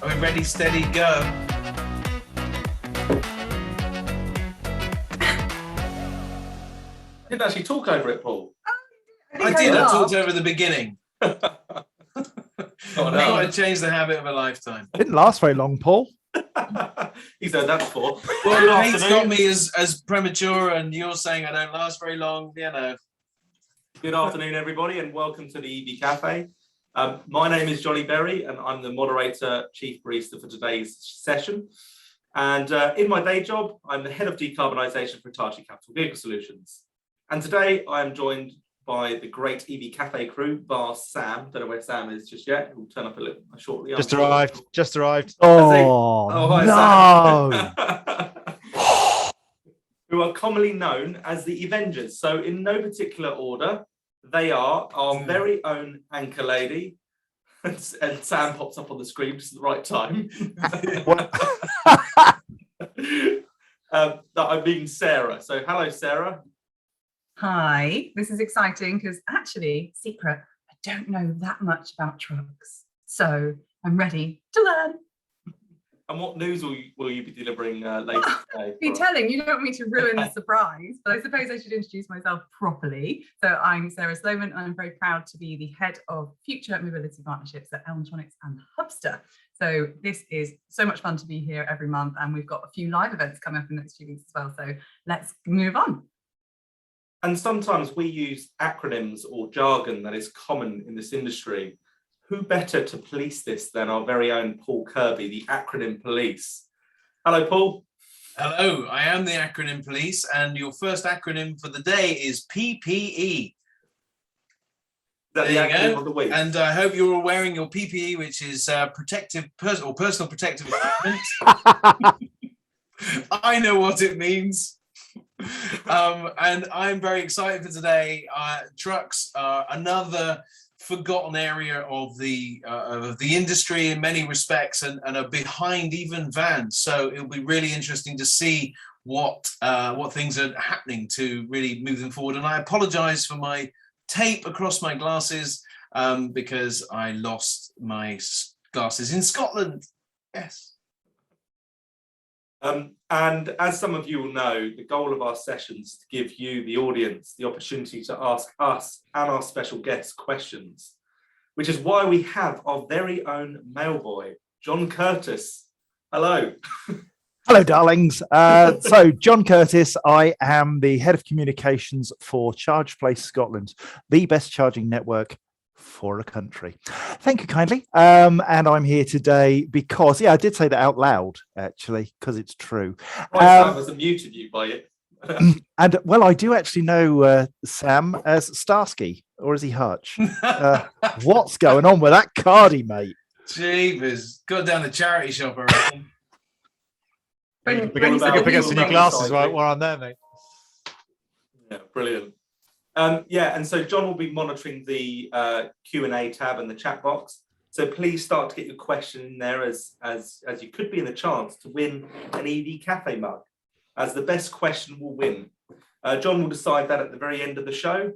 Are we ready, steady, go? I didn't actually talk over it, Paul. I did. I talked over the beginning. I thought I'd change the habit of a lifetime. Didn't last very long, Paul. He's heard that before. Well, Kate's got me as premature, and you're saying I don't last very long. You know. Good afternoon, everybody, and welcome to the EV Café. My name is Johnny Berry, and I'm the moderator, chief barista for today's session. And in my day job, I'm the head of decarbonisation for Hitachi Capital Vehicle Solutions. And today I am joined by the great EV Café crew, bar Sam. Don't know where Sam is just yet. He'll turn up a little shortly. Just arrived. Oh, hi, Sam. Who are commonly known as the Avengers. So in no particular order, they are our very own anchor lady. And Sam pops up on the screen just at the right time. That I mean Sarah. So hello, Sarah. Hi, this is exciting because actually, secret, I don't know that much about trucks. So I'm ready to learn. And what news will you be delivering later today? Be telling, you don't want me to ruin the surprise, but I suppose I should introduce myself properly. So I'm Sarah Sloman, and I'm very proud to be the head of future mobility partnerships at Elmtronics and Hubster. So this is so much fun to be here every month, and we've got a few live events coming up in the next few weeks as well. So let's move on. And sometimes we use acronyms or jargon that is common in this industry. Who better to police this than our very own Paul Kirby, the acronym police? Hello, Paul. Hello, I am the acronym police, and your first acronym for the day is PPE. There you go. Of the week? And I hope you're all wearing your PPE, which is personal protective equipment. I know what it means. And I'm very excited for today. Trucks are another forgotten area of the industry in many respects, and are behind even vans. So it'll be really interesting to see what things are happening to really move them forward. And I apologise for my tape across my glasses because I lost my glasses in Scotland. Yes. And as some of you will know, the goal of our sessions is to give you, the audience, the opportunity to ask us and our special guests questions, which is why we have our very own mailboy, John Curtis. Hello. Hello, darlings. So, John Curtis, I am the head of communications for Charge Place Scotland, the best charging network for a country. Thank you kindly. And I'm here today because, I did say that out loud, actually, because it's true. Sam has muted you by it. And, well, I do actually know Sam as Starsky, or is he Hutch? What's going on with that cardie, mate? Jeepers. Got down the charity shop, I reckon. We can pick up some new glasses while I'm there, mate. Yeah, brilliant. And so John will be monitoring the Q&A tab and the chat box. So please start to get your question in there as you could be in the chance to win an EV Café mug, as the best question will win. John will decide that at the very end of the show.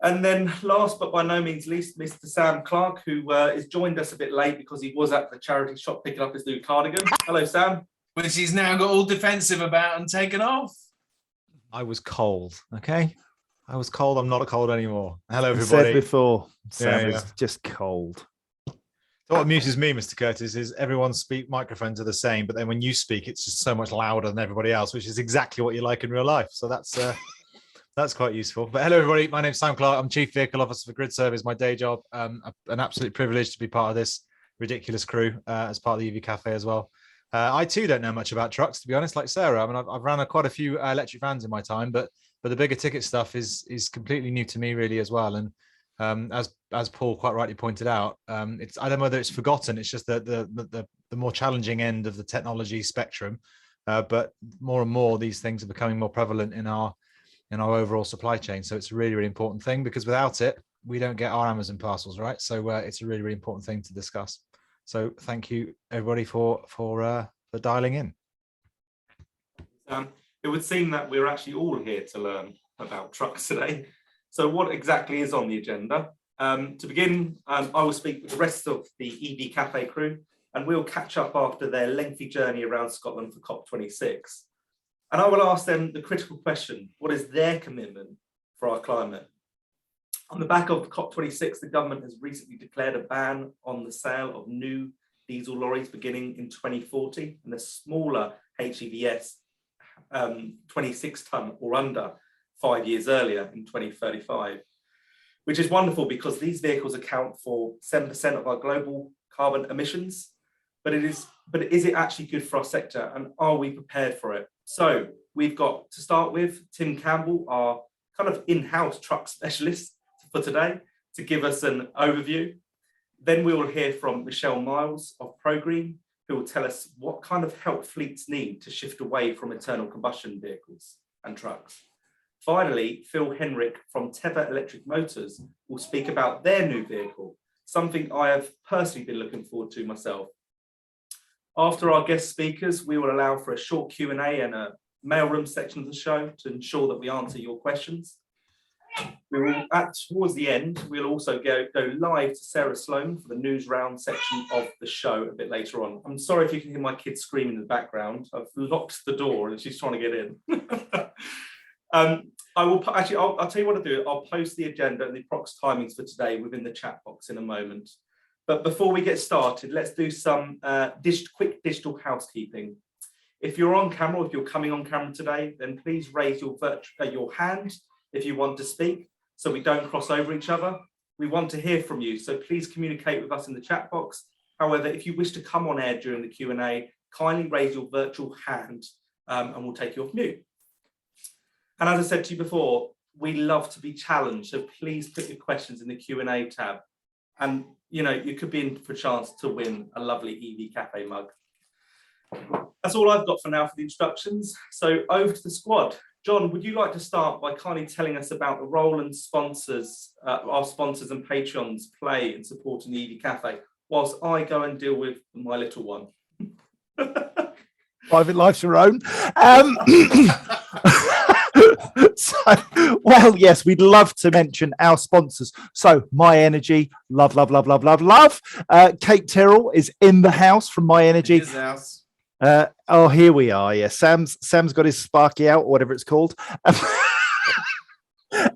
And then last but by no means least, Mr. Sam Clark, who has joined us a bit late because he was at the charity shop picking up his new cardigan. Hello, Sam. Which he's now got all defensive about and taken off. I was cold, okay? I was cold. I'm not cold anymore. Hello, everybody. Said before, Sam is just cold. So what amuses me, Mr. Curtis, is everyone's microphones are the same, but then when you speak, it's just so much louder than everybody else, which is exactly what you like in real life. So that's quite useful. But hello, everybody. My name's Sam Clark. I'm Chief Vehicle Officer for Grid Service, my day job. An absolute privilege to be part of this ridiculous crew as part of the EV Café as well. I too don't know much about trucks, to be honest, like Sarah. I mean, I've ran quite a few electric vans in my time, but the bigger ticket stuff is completely new to me, really, as well. And as Paul quite rightly pointed out, I don't know whether it's forgotten. It's just the more challenging end of the technology spectrum. But more and more, these things are becoming more prevalent in our overall supply chain. So it's a really, really important thing, because without it, we don't get our Amazon parcels, right? So it's a really, really important thing to discuss. So thank you, everybody, for dialing in. It would seem that we're actually all here to learn about trucks today. So what exactly is on the agenda? To begin, I will speak with the rest of the EV Café crew and we'll catch up after their lengthy journey around Scotland for COP26. And I will ask them the critical question: what is their commitment for our climate? On the back of COP26, the government has recently declared a ban on the sale of new diesel lorries beginning in 2040, and the smaller HGVs 26 tonne or under 5 years earlier in 2035, which is wonderful because these vehicles account for 7% of our global carbon emissions. But is it actually good for our sector, and are we prepared for it? So we've got, to start with, Tim Campbell, our kind of in-house truck specialist for today, to give us an overview. Then we will hear from Michelle Miles of ProGreen, who will tell us what kind of help fleets need to shift away from internal combustion vehicles and trucks. Finally, Phil Henrik from Teva Electric Motors will speak about their new vehicle, something I have personally been looking forward to myself. After our guest speakers, we will allow for a short Q&A and a mailroom section of the show to ensure that we answer your questions. We will, towards the end, we'll also go live to Sarah Sloan for the news round section of the show a bit later on. I'm sorry if you can hear my kids screaming in the background. I've locked the door and she's trying to get in. I'll tell you what I'll do. I'll post the agenda and the approx timings for today within the chat box in a moment. But before we get started, let's do some quick digital housekeeping. If you're on camera, if you're coming on camera today, then please raise your hand if you want to speak, so we don't cross over each other. We want to hear from you, so please communicate with us in the chat box. However, if you wish to come on air during the Q&A, kindly raise your virtual hand and we'll take you off mute. And as I said to you before, we love to be challenged, so please put your questions in the Q&A tab. And you know, you could be in for a chance to win a lovely EV Café mug. That's all I've got for now for the introductions. So over to the squad. John, would you like to start by kindly telling us about the role and sponsors, our sponsors and patrons play in supporting the EV Café, whilst I go and deal with my little one? Private life's your own. Well, yes, we'd love to mention our sponsors. So, My Energy, love, love, love, love, love, love. Kate Tyrrell is in the house from My Energy. His house. Oh, here we are. Yeah, Sam's got his Sparky out, or whatever it's called.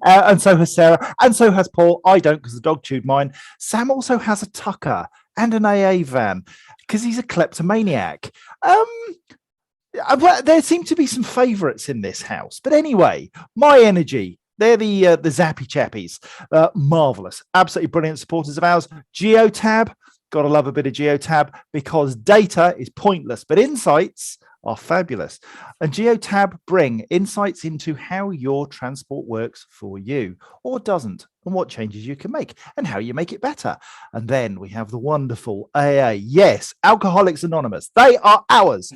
And so has Sarah, and so has Paul. I don't, because the dog chewed mine. Sam also has a Tucker and an AA van because he's a kleptomaniac. There seem to be some favourites in this house, but anyway, My Energy. They're the zappy chappies. Marvellous, absolutely brilliant supporters of ours. Geotab. Gotta love a bit of Geotab because data is pointless, but insights are fabulous. And Geotab bring insights into how your transport works for you or doesn't, and what changes you can make and how you make it better. And then we have the wonderful AA. Yes, Alcoholics Anonymous. They are ours.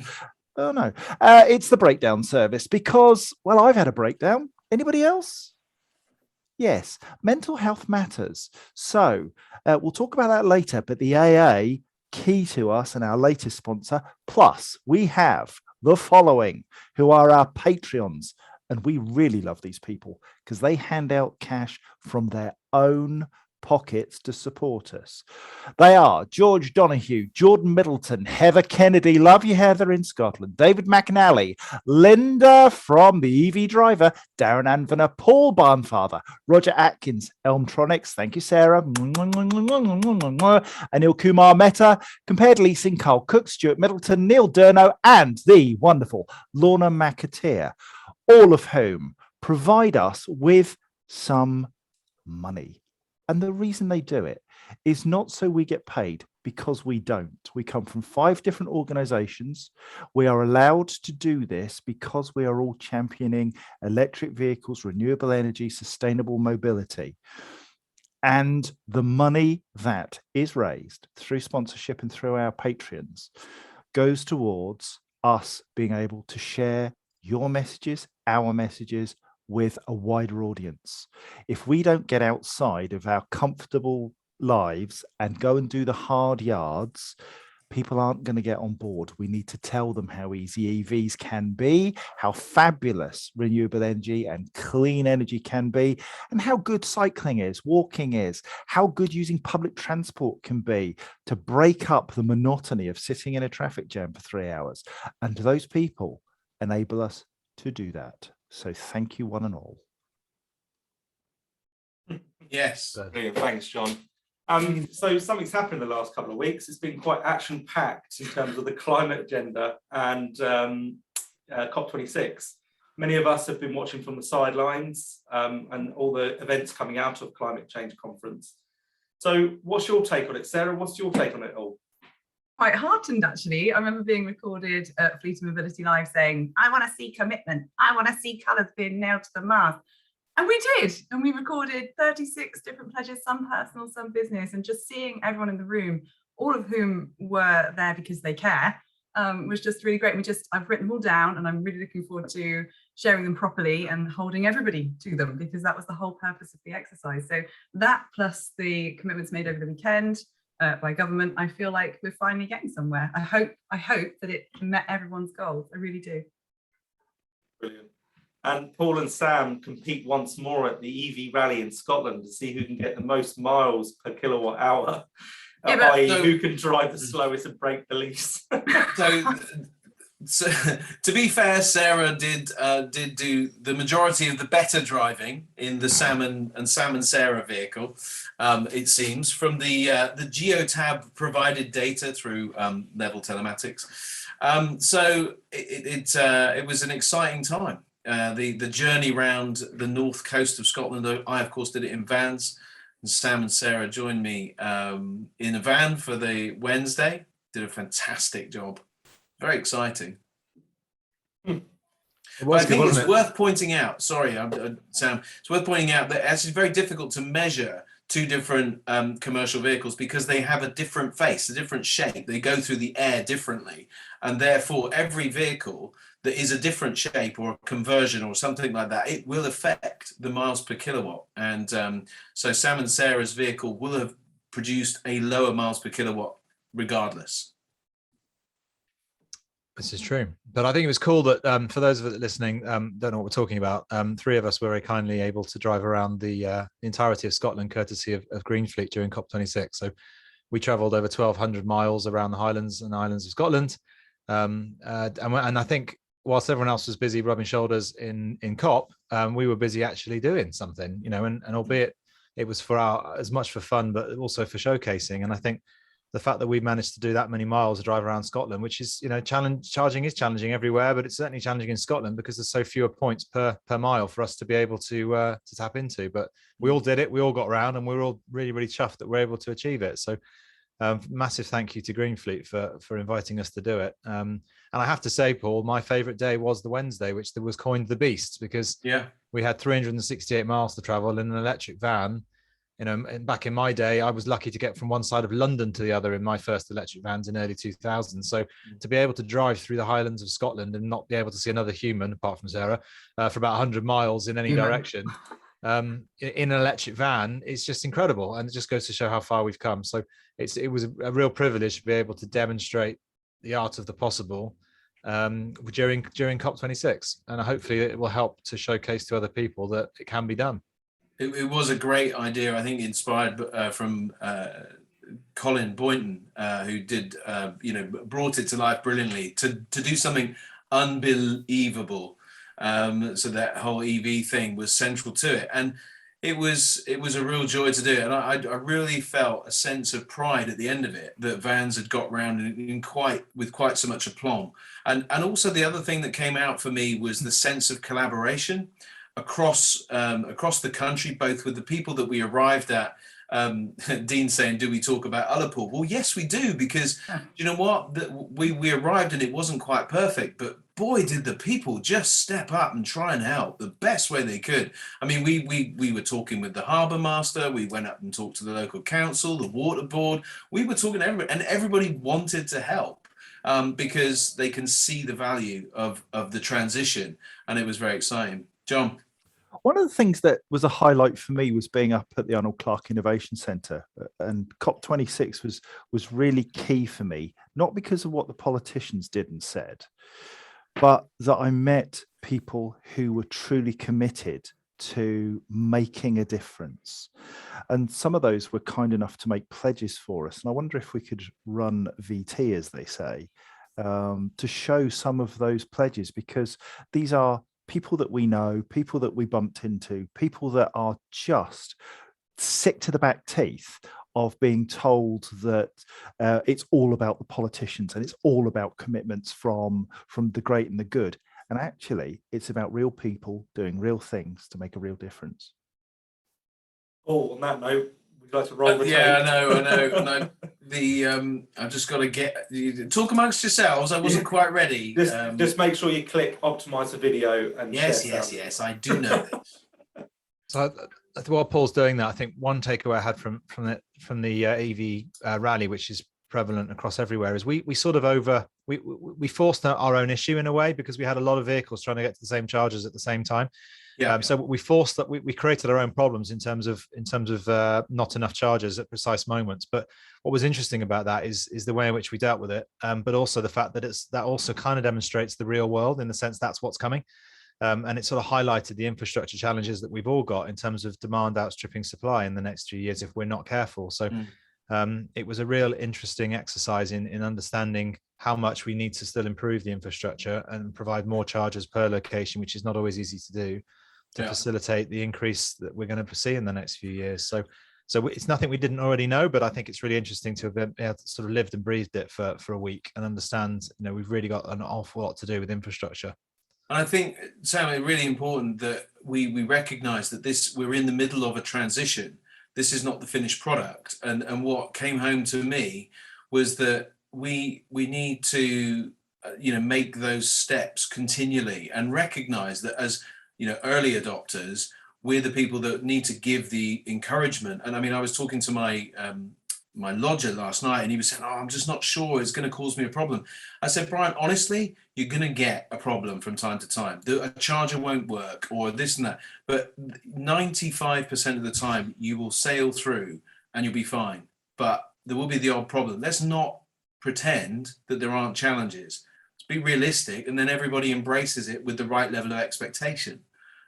Oh no, it's the breakdown service because, well, I've had a breakdown. Anybody else? Yes, mental health matters. So we'll talk about that later, but the AA, key to us and our latest sponsor. Plus, we have the following, who are our Patreons. And we really love these people because they hand out cash from their own pockets to support us. They are George Donahue, Jordan Middleton, Heather Kennedy, love you Heather in Scotland, David McNally, Linda from the EV Driver, Darren Anvener, Paul Barnfather, Roger Atkins, Elmtronics, thank you Sarah, Anil Kumar Mehta, Compared Leasing, Carl Cook, Stuart Middleton, Neil Durno, and the wonderful Lorna McAteer, all of whom provide us with some money. And the reason they do it is not so we get paid, because we don't. We come from 5 different organizations. We are allowed to do this because we are all championing electric vehicles, renewable energy, sustainable mobility. And the money that is raised through sponsorship and through our Patreons goes towards us being able to share your messages, our messages, with a wider audience. If we don't get outside of our comfortable lives and go and do the hard yards, people aren't going to get on board. We need to tell them how easy EVs can be, how fabulous renewable energy and clean energy can be, and how good cycling is, walking is, how good using public transport can be to break up the monotony of sitting in a traffic jam for 3 hours. And those people enable us to do that. So thank you, one and all. Yes. Brilliant. Thanks, John. So something's happened in the last couple of weeks. It's been quite action-packed in terms of the climate agenda and COP26. Many of us have been watching from the sidelines and all the events coming out of Climate Change Conference. So what's your take on it, Sarah? What's your take on it all? Quite heartened, actually. I remember being recorded at Fleet and Mobility Live saying, I want to see commitment. I want to see colours being nailed to the mast. And we did. And we recorded 36 different pledges, some personal, some business. And just seeing everyone in the room, all of whom were there because they care, was just really great. I've written them all down, and I'm really looking forward to sharing them properly and holding everybody to them, because that was the whole purpose of the exercise. So that, plus the commitments made over the weekend by government, I feel like we're finally getting somewhere. I hope that it met everyone's goals. I really do. Brilliant. And Paul and Sam compete once more at the EV rally in Scotland to see who can get the most miles per kilowatt hour, i.e. who can drive the slowest and brake the least. So to be fair, Sarah did do the majority of the better driving in the Sam and Sarah vehicle. It seems from the Geotab provided data through level telematics. So it was an exciting time. The journey round the north coast of Scotland. I of course did it in vans, and Sam and Sarah joined me in a van for the Wednesday. Did a fantastic job. Very exciting. It was I think good, it's worth pointing out, sorry, Sam, it's worth pointing out that it's actually very difficult to measure two different commercial vehicles because they have a different face, a different shape. They go through the air differently. And therefore, every vehicle that is a different shape or a conversion or something like that, it will affect the miles per kilowatt. And so Sam and Sarah's vehicle will have produced a lower miles per kilowatt regardless. This is true, but I think it was cool that for those of us listening, don't know what we're talking about. Three of us were very kindly able to drive around the entirety of Scotland, courtesy of Greenfleet during COP26. So we travelled over 1,200 miles around the Highlands and Islands of Scotland, and I think whilst everyone else was busy rubbing shoulders in COP, we were busy actually doing something, and albeit it was as much for fun, but also for showcasing. And I think the fact that we managed to do that many miles to drive around Scotland, which is, charging is challenging everywhere, but it's certainly challenging in Scotland because there's so fewer points per mile for us to be able to tap into. But we all did it, we all got around, and we were all really, really chuffed that we're able to achieve it. So massive thank you to Greenfleet for inviting us to do it. And I have to say, Paul, my favorite day was the Wednesday, which was coined the Beast, because we had 368 miles to travel in an electric van. Back in my day, I was lucky to get from one side of London to the other in my first electric vans in early 2000s. So to be able to drive through the Highlands of Scotland and not be able to see another human, apart from Sarah, for about 100 miles in any direction, in an electric van, is just incredible. And it just goes to show how far we've come. So it was a real privilege to be able to demonstrate the art of the possible during COP26. And hopefully it will help to showcase to other people that it can be done. It was a great idea, I think, inspired from Colin Boynton, who did, brought it to life brilliantly to do something unbelievable. So that whole EV thing was central to it, and it was a real joy to do it. And I really felt a sense of pride at the end of it that vans had got round with quite so much aplomb. And also the other thing that came out for me was the sense of collaboration across the country, both with the people that we arrived at. Dean saying, do we talk about Ullapool? Well, yes, we do, because you know what? We arrived and it wasn't quite perfect, but boy, did the people just step up and try and help the best way they could. I mean, we were talking with the harbour master, we went up and talked to the local council, the water board, we were talking to everybody, and everybody wanted to help because they can see the value of the transition, and it was very exciting. John? One of the things that was a highlight for me was being up at the Arnold Clark Innovation Centre, and COP26 was really key for me, not because of what the politicians did and said, but that I met people who were truly committed to making a difference. And some of those were kind enough to make pledges for us. And I wonder if we could run VT, as they say, to show some of those pledges, because these are people that we know, people that we bumped into, people that are just sick to the back teeth of being told that it's all about the politicians and it's all about commitments from the great and the good. And actually, it's about real people doing real things to make a real difference. Oh, on that note, would you like to roll the tape? Yeah, I know. I've just got to talk amongst yourselves. I wasn't quite ready. Just make sure you click optimize the video and yes, I do know this. So while Paul's doing that, I think one takeaway I had from the EV rally, which is prevalent across everywhere, is we sort of we forced our own issue in a way, because we had a lot of vehicles trying to get to the same chargers at the same time. So we forced that, we created our own problems in terms of not enough chargers at precise moments. But what was interesting about that is the way in which we dealt with it, but also the fact that that also kind of demonstrates the real world, in the sense that's what's coming. And it sort of highlighted the infrastructure challenges that we've all got in terms of demand outstripping supply in the next few years if we're not careful. So it was a real interesting exercise in understanding how much we need to still improve the infrastructure and provide more chargers per location, which is not always easy to do, to facilitate the increase that we're going to see in the next few years. So it's nothing we didn't already know, but I think it's really interesting to have been able to sort of lived and breathed it for a week and understand, we've really got an awful lot to do with infrastructure. And I think, Sam, it's really important that we recognise that we're in the middle of a transition. This is not the finished product. And what came home to me was that we need to, make those steps continually and recognise that as, early adopters, we're the people that need to give the encouragement. And I mean, I was talking to my lodger last night, and he was saying, I'm just not sure it's going to cause me a problem. I said, Brian, honestly, you're going to get a problem from time to time. A charger won't work or this and that. But 95% of the time, you will sail through and you'll be fine. But there will be the odd problem. Let's not pretend that there aren't challenges. Let's be realistic, and then everybody embraces it with the right level of expectation,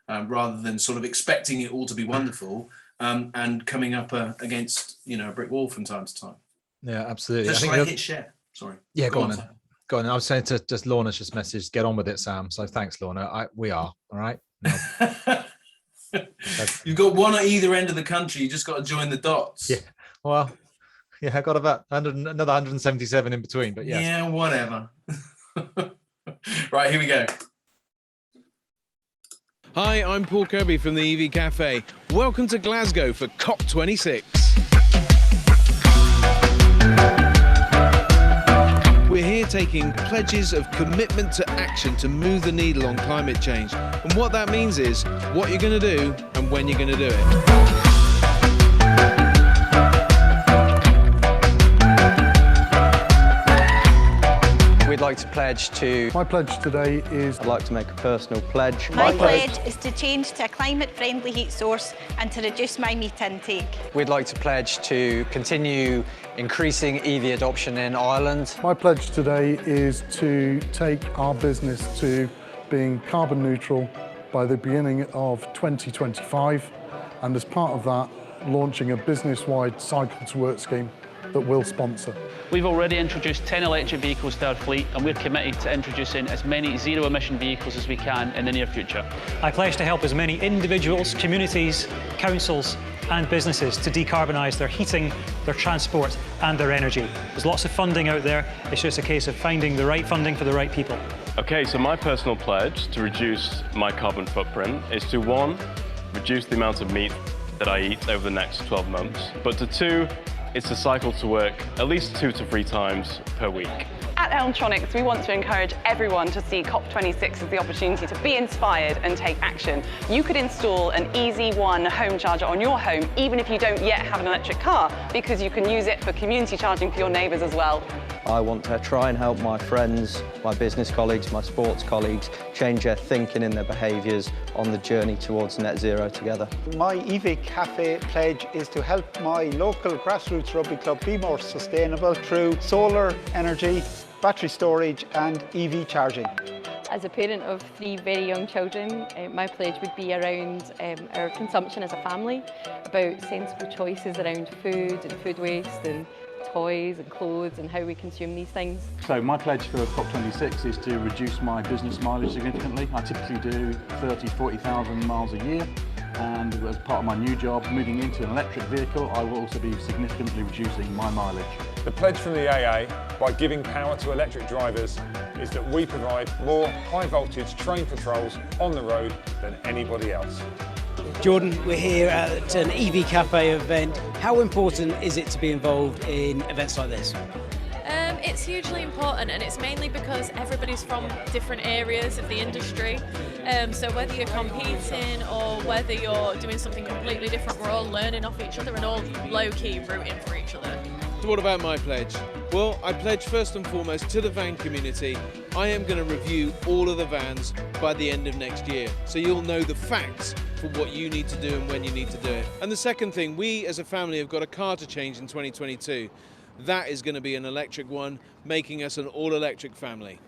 rather than sort of expecting it all to be wonderful. And coming up against a brick wall from time to time. Yeah, absolutely. Just like hit share. Sorry. Yeah, go on. Go on. I was saying to just Lorna's just message, get on with it, Sam. So thanks, Lorna. We are all right. No. You've got one at either end of the country. You just got to join the dots. Yeah. Well, yeah, I got about another 177 in between. But yes. Yeah, whatever. Right, here we go. Hi, I'm Paul Kirby from the EV Café. Welcome to Glasgow for COP26. We're here taking pledges of commitment to action to move the needle on climate change. And what that means is what you're going to do and when you're going to do it. We'd like to pledge to... My pledge today is... I'd like to make a personal pledge. My pledge is to change to a climate-friendly heat source and to reduce my meat intake. We'd like to pledge to continue increasing EV adoption in Ireland. My pledge today is to take our business to being carbon neutral by the beginning of 2025, and as part of that, launching a business-wide cycle to work scheme that we'll sponsor. We've already introduced 10 electric vehicles to our fleet, and we're committed to introducing as many zero-emission vehicles as we can in the near future. I pledge to help as many individuals, communities, councils and businesses to decarbonise their heating, their transport and their energy. There's lots of funding out there. It's just a case of finding the right funding for the right people. Okay, so my personal pledge to reduce my carbon footprint is to 1, reduce the amount of meat that I eat over the next 12 months, but to 2, it's to cycle to work at least 2 to 3 times per week. At Elmtronics, we want to encourage everyone to see COP26 as the opportunity to be inspired and take action. You could install an Easy One home charger on your home, even if you don't yet have an electric car, because you can use it for community charging for your neighbours as well. I want to try and help my friends, my business colleagues, my sports colleagues change their thinking and their behaviours on the journey towards net zero together. My EV Café pledge is to help my local grassroots rugby club be more sustainable through solar energy, battery storage and EV charging. As a parent of 3 very young children, my pledge would be around our consumption as a family, about sensible choices around food and food waste and toys and clothes and how we consume these things. So my pledge for COP26 is to reduce my business mileage significantly. I typically do 40,000 miles a year, and as part of my new job, moving into an electric vehicle, I will also be significantly reducing my mileage. The pledge from the AA, by giving power to electric drivers, is that we provide more high voltage train patrols on the road than anybody else. Jordan, we're here at an EV Cafe event. How important is it to be involved in events like this? It's hugely important, and it's mainly because everybody's from different areas of the industry. So whether you're competing or whether you're doing something completely different, we're all learning off each other and all low-key rooting for each other. So what about my pledge? Well, I pledge first and foremost to the van community. I am going to review all of the vans by the end of next year, so you'll know the facts for what you need to do and when you need to do it. And the second thing, we as a family have got a car to change in 2022. That is going to be an electric one, making us an all-electric family.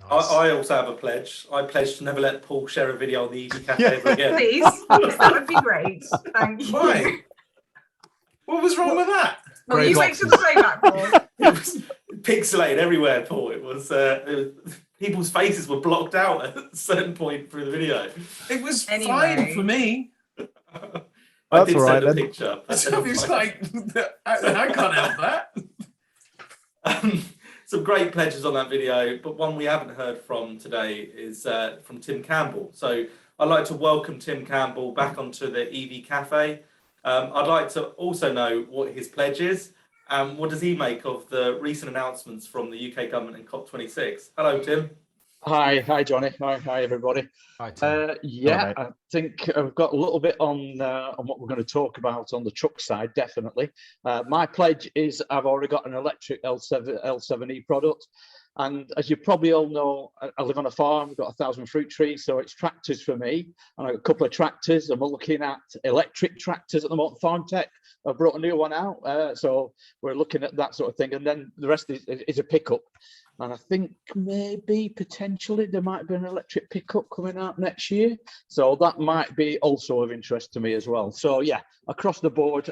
Nice. I also have a pledge. I pledge to never let Paul share a video on the EV Café ever again. Please, that would be great. Thank you. Why? What was wrong with that? Well, you make sure to say that, Paul. It was pixelated everywhere, Paul. It was people's faces were blocked out at a certain point through the video. It was fine for me. I That's did all right, send a then. picture. It's like, I can't help that. Some great pledges on that video, but one we haven't heard from today is from Tim Campbell. So I'd like to welcome Tim Campbell back onto the EV Cafe. I'd like to also know what his pledge is and what does he make of the recent announcements from the UK government in COP26. Hello, Tim. Hi, Johnny. Hi, everybody. Hi, Tim. Yeah, I think I've got a little bit on what we're going to talk about on the truck side, definitely. My pledge is I've already got an electric L7E product. And as you probably all know, I live on a farm, we've got 1,000 fruit trees, so it's tractors for me. And I've got a couple of tractors, and we're looking at electric tractors at the moment. Farm Tech, I've brought a new one out, so we're looking at that sort of thing. And then the rest is a pickup. And I think maybe potentially there might be an electric pickup coming out next year. So that might be also of interest to me as well. So yeah, across the board,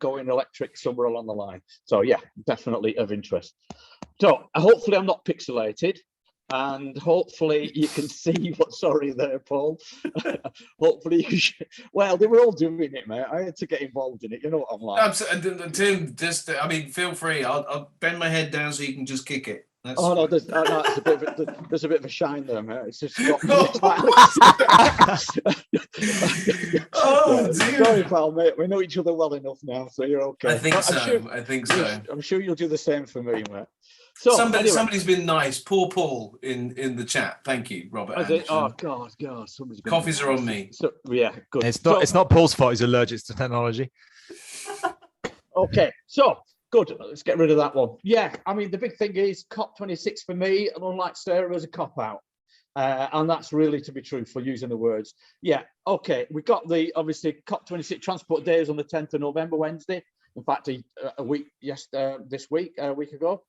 going electric somewhere along the line. So yeah, definitely of interest. So hopefully I'm not pixelated. And hopefully you can see what, sorry there, Paul. Hopefully you can, well, they were all doing it, mate. I had to get involved in it. You know what I'm like. Absolutely. Tim, just, I mean, feel free. I'll bend my head down so you can just kick it. That's... Oh no, there's a bit of a shine there, mate. It's just got oh, dear. Sorry, pal, mate. We know each other well enough now, so you're okay. I think so. I think so. I'm sure you'll do the same for me, mate. So somebody's been nice. Poor Paul in the chat. Thank you, Robert. Oh God, somebody's been coffees are on me. So, yeah, good. It's not Paul's fault. He's allergic to technology. Okay, so. Good, let's get rid of that one. Yeah, I mean, the big thing is COP26 for me, and unlike Sarah, is a cop-out. And that's really to be truthful, using the words. Yeah, okay, we got the, obviously, COP26 Transport Day is on the 10th of November, Wednesday. In fact, a week, this week, a week ago.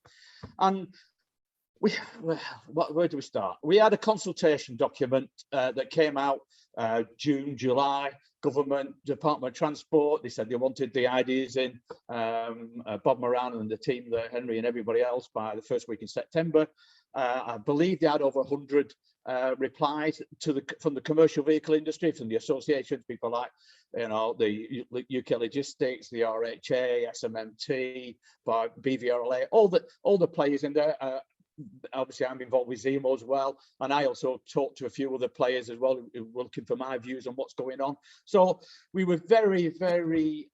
And where do we start? We had a consultation document that came out June, July. Government, Department of Transport, they said they wanted the ideas in, Bob Moran and the team, Henry and everybody else, by the first week in September. I believe they had over 100 replies from the commercial vehicle industry, from the associations, people like, you know, the UK Logistics, the RHA, SMMT, BVRLA, all the players in there. Obviously, I'm involved with Zemo as well, and I also talked to a few other players as well who were looking for my views on what's going on. So we were very, very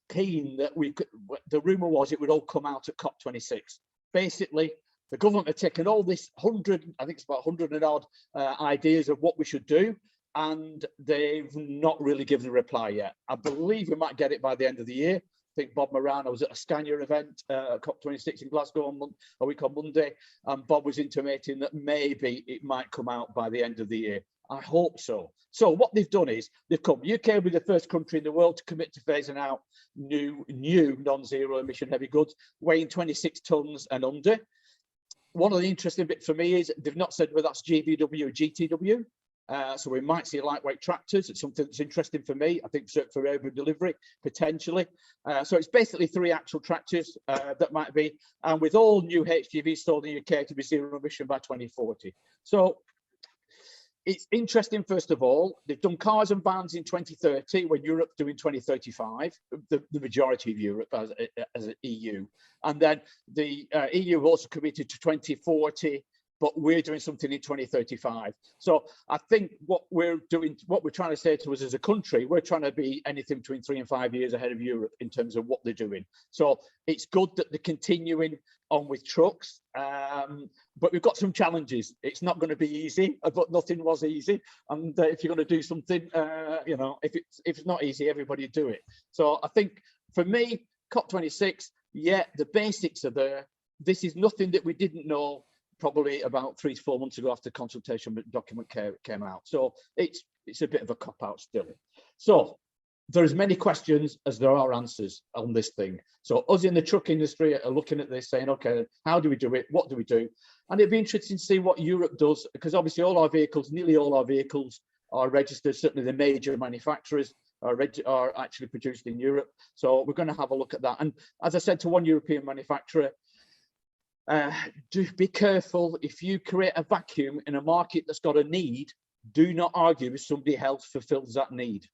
keen that we could. The rumor was it would all come out at COP26. Basically, the government had taken all this 100, I think it's about 100 and odd ideas of what we should do, and they've not really given a reply yet. I believe we might get it by the end of the year. I think Bob Moran, I was at a Scania event, COP26 in Glasgow a week on Monday, and Bob was intimating that maybe it might come out by the end of the year. I hope so. So what they've done is UK will be the first country in the world to commit to phasing out new non-zero emission heavy goods weighing 26 tons and under. One of the interesting bits for me is they've not said whether that's GVW or GTW. So we might see lightweight tractors. It's something that's interesting for me. I think for urban delivery, potentially. So it's basically 3 axle tractors that might be, and with all new HGVs sold in the UK to be zero emission by 2040. So it's interesting, first of all, they've done cars and vans in 2030 when Europe's doing 2035, the majority of Europe as an EU. And then the EU also committed to 2040, but we're doing something in 2035. So I think what we're trying to say to us as a country, we're trying to be anything between 3 and 5 years ahead of Europe in terms of what they're doing. So it's good that they're continuing on with trucks, but we've got some challenges. It's not going to be easy, but nothing was easy. And if you're going to do something, you know, if it's not easy, everybody do it. So I think for me, COP26, yeah, the basics are there. This is nothing that we didn't know probably about 3 to 4 months ago after the consultation document came out. So it's a bit of a cop-out still. So there are as many questions as there are answers on this thing. So us in the truck industry are looking at this saying, okay, how do we do it? What do we do? And it'd be interesting to see what Europe does, because obviously all our vehicles, nearly all our vehicles are registered. Certainly the major manufacturers are actually produced in Europe. So we're going to have a look at that. And as I said to one European manufacturer, do be careful if you create a vacuum in a market that's got a need. Do not argue if somebody else fulfills that need.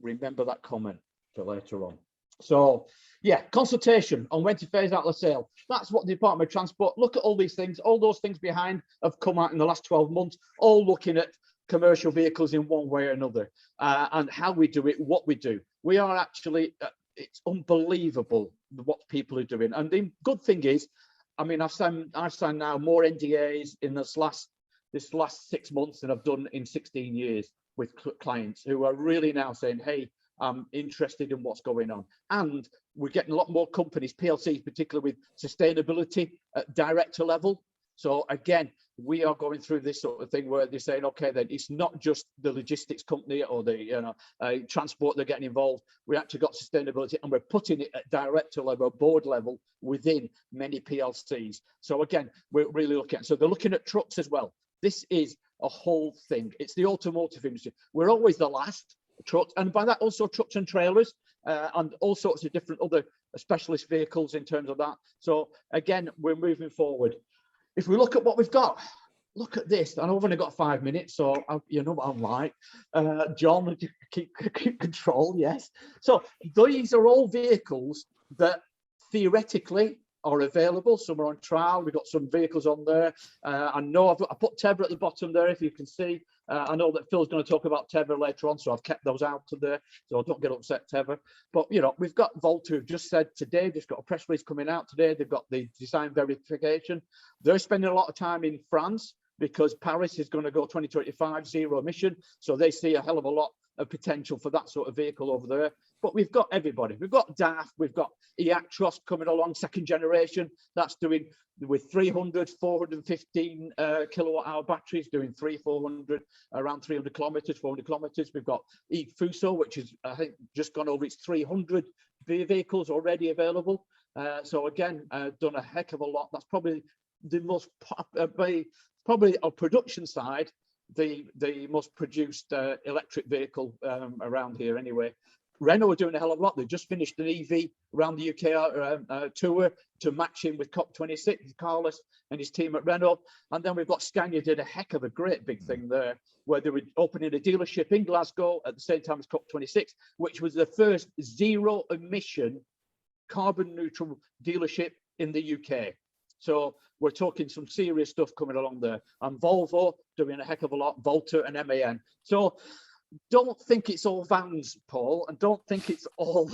Remember that comment for later on. So yeah, consultation on when to phase out the sale. That's what the Department of Transport look at. All these things, all those things behind have come out in the last 12 months, all looking at commercial vehicles in one way or another, and how we do it, what we do. We are actually, it's unbelievable what people are doing. And the good thing is, I mean, I've signed now more NDAs in this last 6 months than I've done in 16 years with clients who are really now saying, hey, I'm interested in what's going on. And we're getting a lot more companies, PLCs, particularly with sustainability at director level. So again, we are going through this sort of thing where they're saying, okay, then it's not just the logistics company or the transport they're getting involved. We actually got sustainability, and we're putting it at director level, board level within many PLCs. So again, we're really looking at, so they're looking at trucks as well. This is a whole thing. It's the automotive industry. We're always the last trucks, and by that also trucks and trailers and all sorts of different other specialist vehicles in terms of that. So again, we're moving forward. If we look at what we've got, look at this. I know I've only got 5 minutes, so you know what I'm like. John, keep control, yes. So these are all vehicles that theoretically are available. Some are on trial. We've got some vehicles on there. I know I put Tevra at the bottom there, if you can see. I know that Phil's going to talk about Tevra later on, so I've kept those out of there. So don't get upset, Tevra. But, you know, we've got Volta, who've just said today, they've got a press release coming out today. They've got the design verification. They're spending a lot of time in France because Paris is going to go 2025 zero emission. So they see a hell of a lot of potential for that sort of vehicle over there. But we've got everybody. We've got DAF, we've got Eactros coming along, second generation. That's doing with 300, 415 kilowatt hour batteries, doing 400, around 300 kilometers, 400 kilometers. We've got Fuso, which is, I think, just gone over its 300 vehicles already available. So again, done a heck of a lot. That's probably the most, probably on production side, the most produced electric vehicle around here anyway. Renault are doing a hell of a lot. They've just finished an EV around the UK tour to match him with COP26, Carlos and his team at Renault. And then we've got Scania did a heck of a great big thing there, where they were opening a dealership in Glasgow at the same time as COP26, which was the first zero emission carbon neutral dealership in the UK. So we're talking some serious stuff coming along there. And Volvo doing a heck of a lot, Volta and MAN. So don't think it's all vans, Paul, and don't think it's all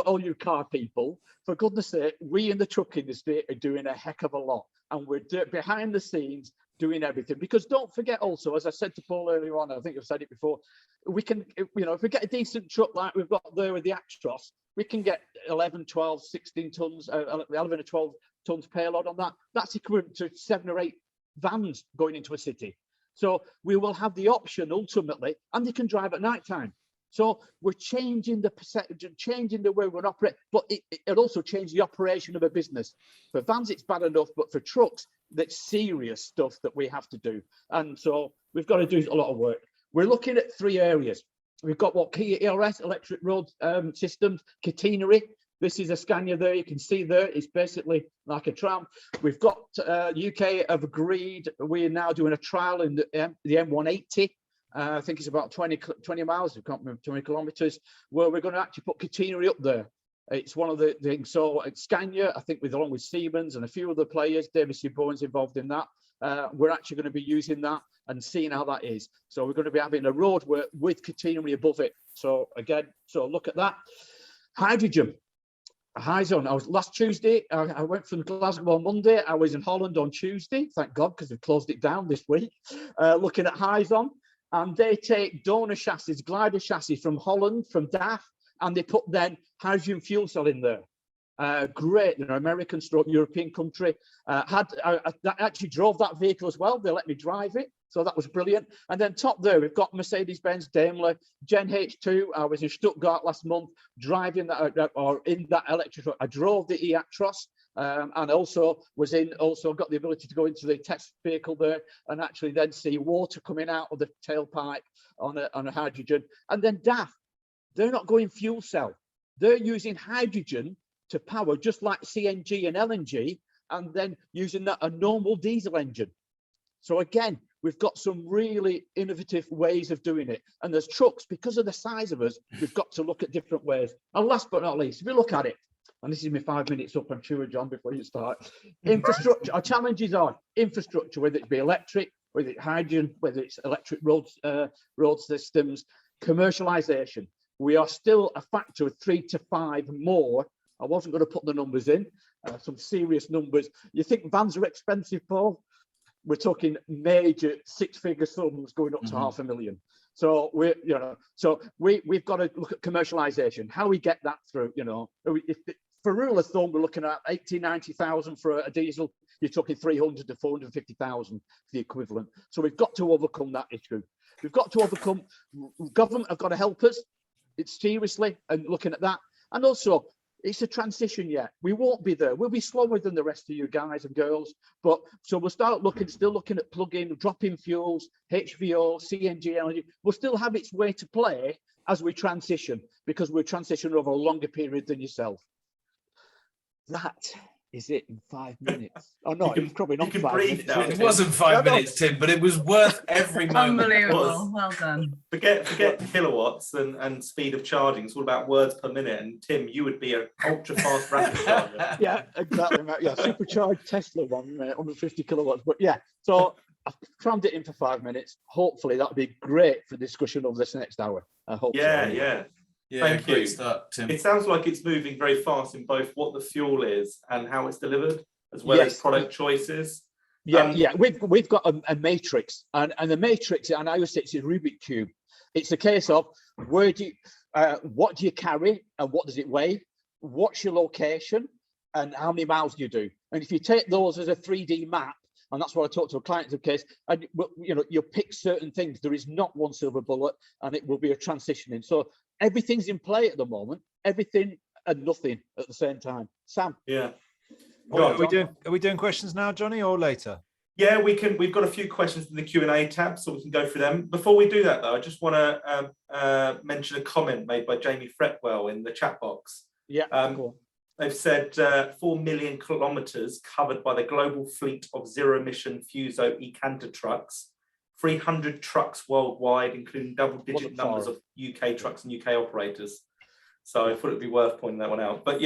all you car people. For goodness sake, we in the truck industry are doing a heck of a lot, and we're behind the scenes doing everything. Because don't forget also, as I said to Paul earlier on, I think I've said it before, we can, you know, if we get a decent truck like we've got there with the Actros, we can get 11, 12, 16 tons, 11 or 12 tons payload on that. That's equivalent to 7 or 8 vans going into a city. So we will have the option ultimately, and they can drive at night time. So we're changing the percentage, changing the way we're operate, but it also changes the operation of a business. For vans, it's bad enough, but for trucks, that's serious stuff that we have to do. And so we've got to do a lot of work. We're looking at 3 areas. We've got what key ERS, electric road systems, Catenary. This is a Scania there. You can see there, it's basically like a tram. We've got UK have agreed. We are now doing a trial in the M180. I think it's about 20 miles, I can't remember, 20 kilometers, where we're going to actually put Catenary up there. It's one of the things. So at Scania, I think along with Siemens and a few other players, Davis Bowen's involved in that. We're actually going to be using that and seeing how that is. So we're going to be having a road with Catenary above it. So again, so look at that. Hydrogen. Hyzon. I was last Tuesday. I went from Glasgow on Monday. I was in Holland on Tuesday. Thank God, because we've closed it down this week. Looking at Hyzon, and they take donor chassis, glider chassis from Holland, from DAF, and they put then hydrogen fuel cell in there. Great, you know, American stroke European country. I actually drove that vehicle as well. They let me drive it, so that was brilliant. And then top there, we've got Mercedes-Benz Daimler Gen H2. I was in Stuttgart last month driving that, or in that electric truck. I drove the e-Actros, and also got the ability to go into the test vehicle there and actually then see water coming out of the tailpipe on a hydrogen. And then DAF, they're not going fuel cell. They're using hydrogen to power, just like CNG and LNG, and then using a normal diesel engine. So again, we've got some really innovative ways of doing it. And there's trucks, because of the size of us, we've got to look at different ways. And last but not least, if you look at it, and this is my 5 minutes up, I'm sure, John, before you start. Infrastructure, our challenges are infrastructure, whether it be electric, whether it's hydrogen, whether it's electric road systems, commercialization. We are still a factor of 3 to 5 more. I wasn't going to put the numbers in, some serious numbers. You think vans are expensive, Paul? We're talking major 6-figure sums going up to $500,000. So we've got to look at commercialization, how we get that through. You know, for rule of thumb, we're looking at 80,000-90,000 for a diesel. You're talking 300 to 450,000 for the equivalent. So we've got to overcome that issue. We've got to overcome. Government have got to help us. It's seriously and looking at that, and also. It's a transition yet. We won't be there. We'll be slower than the rest of you guys and girls. But so we'll start still looking at plug-in, drop-in fuels, HVO, CNG, LNG. We'll still have its way to play as we transition, because we're transitioning over a longer period than yourself. That is it in 5 minutes. Oh no, it's probably not 5 minutes. Now. It wasn't 5 minutes, Tim, but it was worth every moment. Unbelievable. Well done. Forget kilowatts and speed of charging. It's all about words per minute. And Tim, you would be an ultra fast rapid charger. Yeah, exactly. Yeah, supercharged Tesla one, 150 kilowatts. But yeah, so I've crammed it in for 5 minutes. Hopefully that'll be great for discussion over this next hour. I hope. Yeah, thank you. Start, Tim. It sounds like it's moving very fast in both what the fuel is and how it's delivered, as well as product choices. Yeah, we've got a matrix, and the matrix, and I always say it's a Rubik's cube. It's a case of what do you carry and what does it weigh? What's your location and how many miles do you do? And if you take those as a 3D map, and that's what I talk to a client in case, and you pick certain things. There is not one silver bullet, and it will be a transitioning. So everything's in play at the moment. Everything and nothing at the same time. Sam. Yeah. Are we doing questions now, Johnny, or later? Yeah, we can. We've got a few questions in the Q&A tab, so we can go through them. Before we do that, though, I just want to mention a comment made by Jamie Fretwell in the chat box. Yeah. Cool. They've said 4 million kilometres covered by the global fleet of zero-emission Fuso e-Canter trucks, 300 trucks worldwide, including double-digit numbers of UK trucks and UK operators. So I thought it'd be worth pointing that one out. But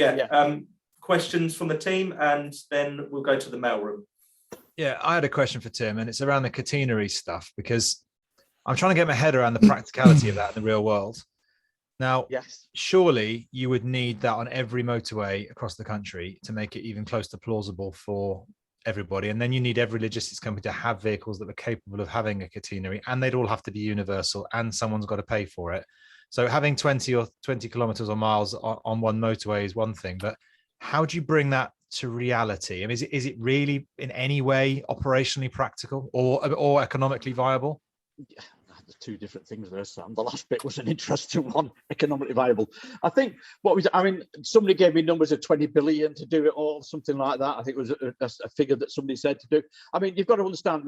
questions from the team, and then we'll go to the mailroom. Yeah, I had a question for Tim, and it's around the catenary stuff, because I'm trying to get my head around the practicality of that in the real world. Now, surely you would need that on every motorway across the country to make it even close to plausible for everybody. And then you need every logistics company to have vehicles that are capable of having a catenary, and they'd all have to be universal, and someone's got to pay for it. So having 20 kilometers or miles on one motorway is one thing, but how do you bring that to reality? I mean, is it really in any way operationally practical or economically viable? There's two different things there, Sam. The last bit was an interesting one, economically viable. I think somebody gave me numbers of 20 billion to do it all, something like that. I think it was a figure that somebody said to do. I mean, you've got to understand,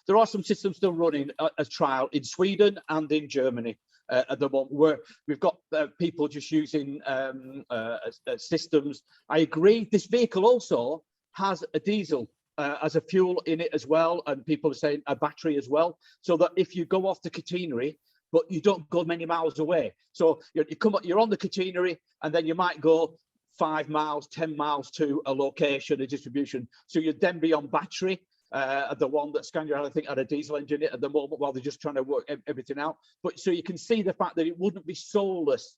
there are some systems still running as trial in Sweden and in Germany at the moment, where we've got people just using systems. I agree. This vehicle also has a diesel as a fuel in it as well, and people are saying a battery as well, so that if you go off the catenary but you don't go many miles away, so you're on the catenary and then you might go 5 miles, 10 miles to a location, a distribution, so you'd then be on battery. The one that Scania, I think, had a diesel engine at the moment while they're just trying to work everything out. But so you can see the fact that it wouldn't be soulless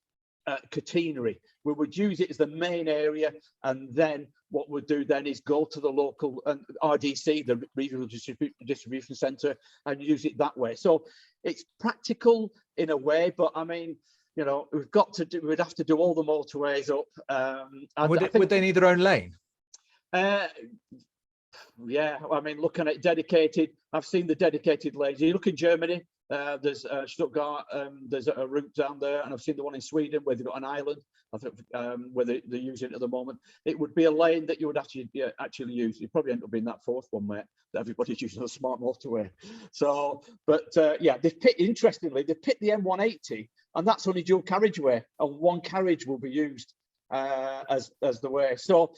catenary. We would use it as the main area, and then what we'd do then is go to the local RDC, the regional distribution centre, and use it that way. So it's practical in a way, but I mean, we'd have to do all the motorways up. Would they need their own lane? Yeah, I mean, looking at dedicated, I've seen the dedicated lanes. You look in Germany, there's Stuttgart, there's a route down there, and I've seen the one in Sweden where they've got an island, I think, where they're using it at the moment. It would be a lane that you would actually use. You'd probably end up being that fourth one, mate, that everybody's using a smart motorway. So, but yeah, interestingly, they picked the M180, and that's only dual carriageway, and one carriage will be used as the way. So,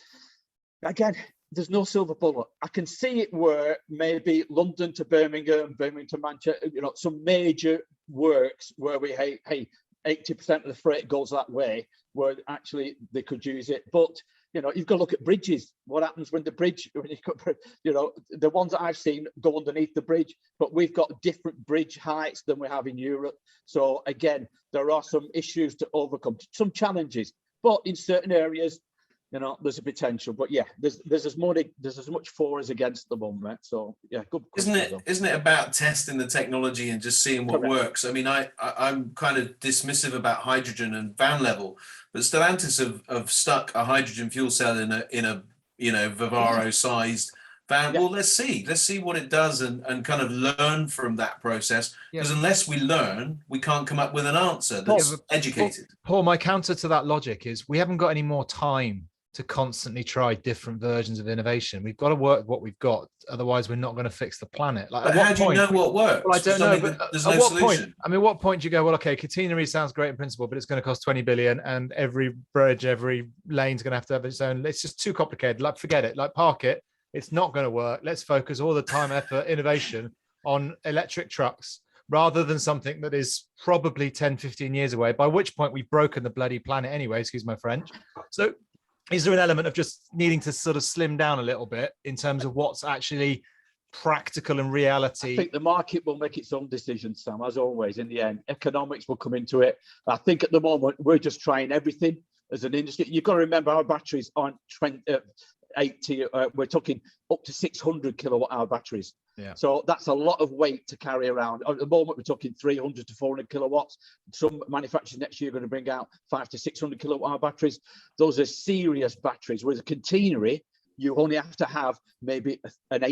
again, there's no silver bullet. I can see it where maybe London to Birmingham, Birmingham to Manchester, some major works where we, hey, 80% of the freight goes that way, where actually they could use it. But, you've got to look at bridges. What happens when the bridge, the ones that I've seen go underneath the bridge, but we've got different bridge heights than we have in Europe. So again, there are some issues to overcome, some challenges, but in certain areas, there's a potential, but yeah, there's as much for as against the moment. So yeah, good. Isn't it about testing the technology and just seeing what works? I mean, I'm kind of dismissive about hydrogen and van level, but Stellantis have stuck a hydrogen fuel cell in a Vivaro sized van. Well, let's see what it does and kind of learn from that process. Because unless we learn, we can't come up with an answer that's educated. Paul, my counter to that logic is we haven't got any more time to constantly try different versions of innovation. We've got to work with what we've got, otherwise we're not going to fix the planet. But how do you know what works? Well, I don't know, but there's no solution. What point do you go, well, okay, catenary sounds great in principle, but it's going to cost 20 billion and every bridge, every lane's going to have its own. It's just too complicated. Like, forget it, park it. It's not going to work. Let's focus all the time, effort, innovation on electric trucks rather than something that is probably 10, 15 years away, by which point we've broken the bloody planet anyway, excuse my French. So is there an element of just needing to sort of slim down a little bit in terms of what's actually practical and reality? I think the market will make its own decisions, Sam, as always. In the end, economics will come into it. I think at the moment, we're just trying everything as an industry. You've got to remember our batteries aren't 80, we're talking up to 600 kilowatt hour batteries. Yeah. So that's a lot of weight to carry around. At the moment, we're talking 300 to 400 kilowatts. Some manufacturers next year are going to bring out 500 to 600 kilowatt hour batteries. Those are serious batteries. Whereas a catenary, you only have to have maybe an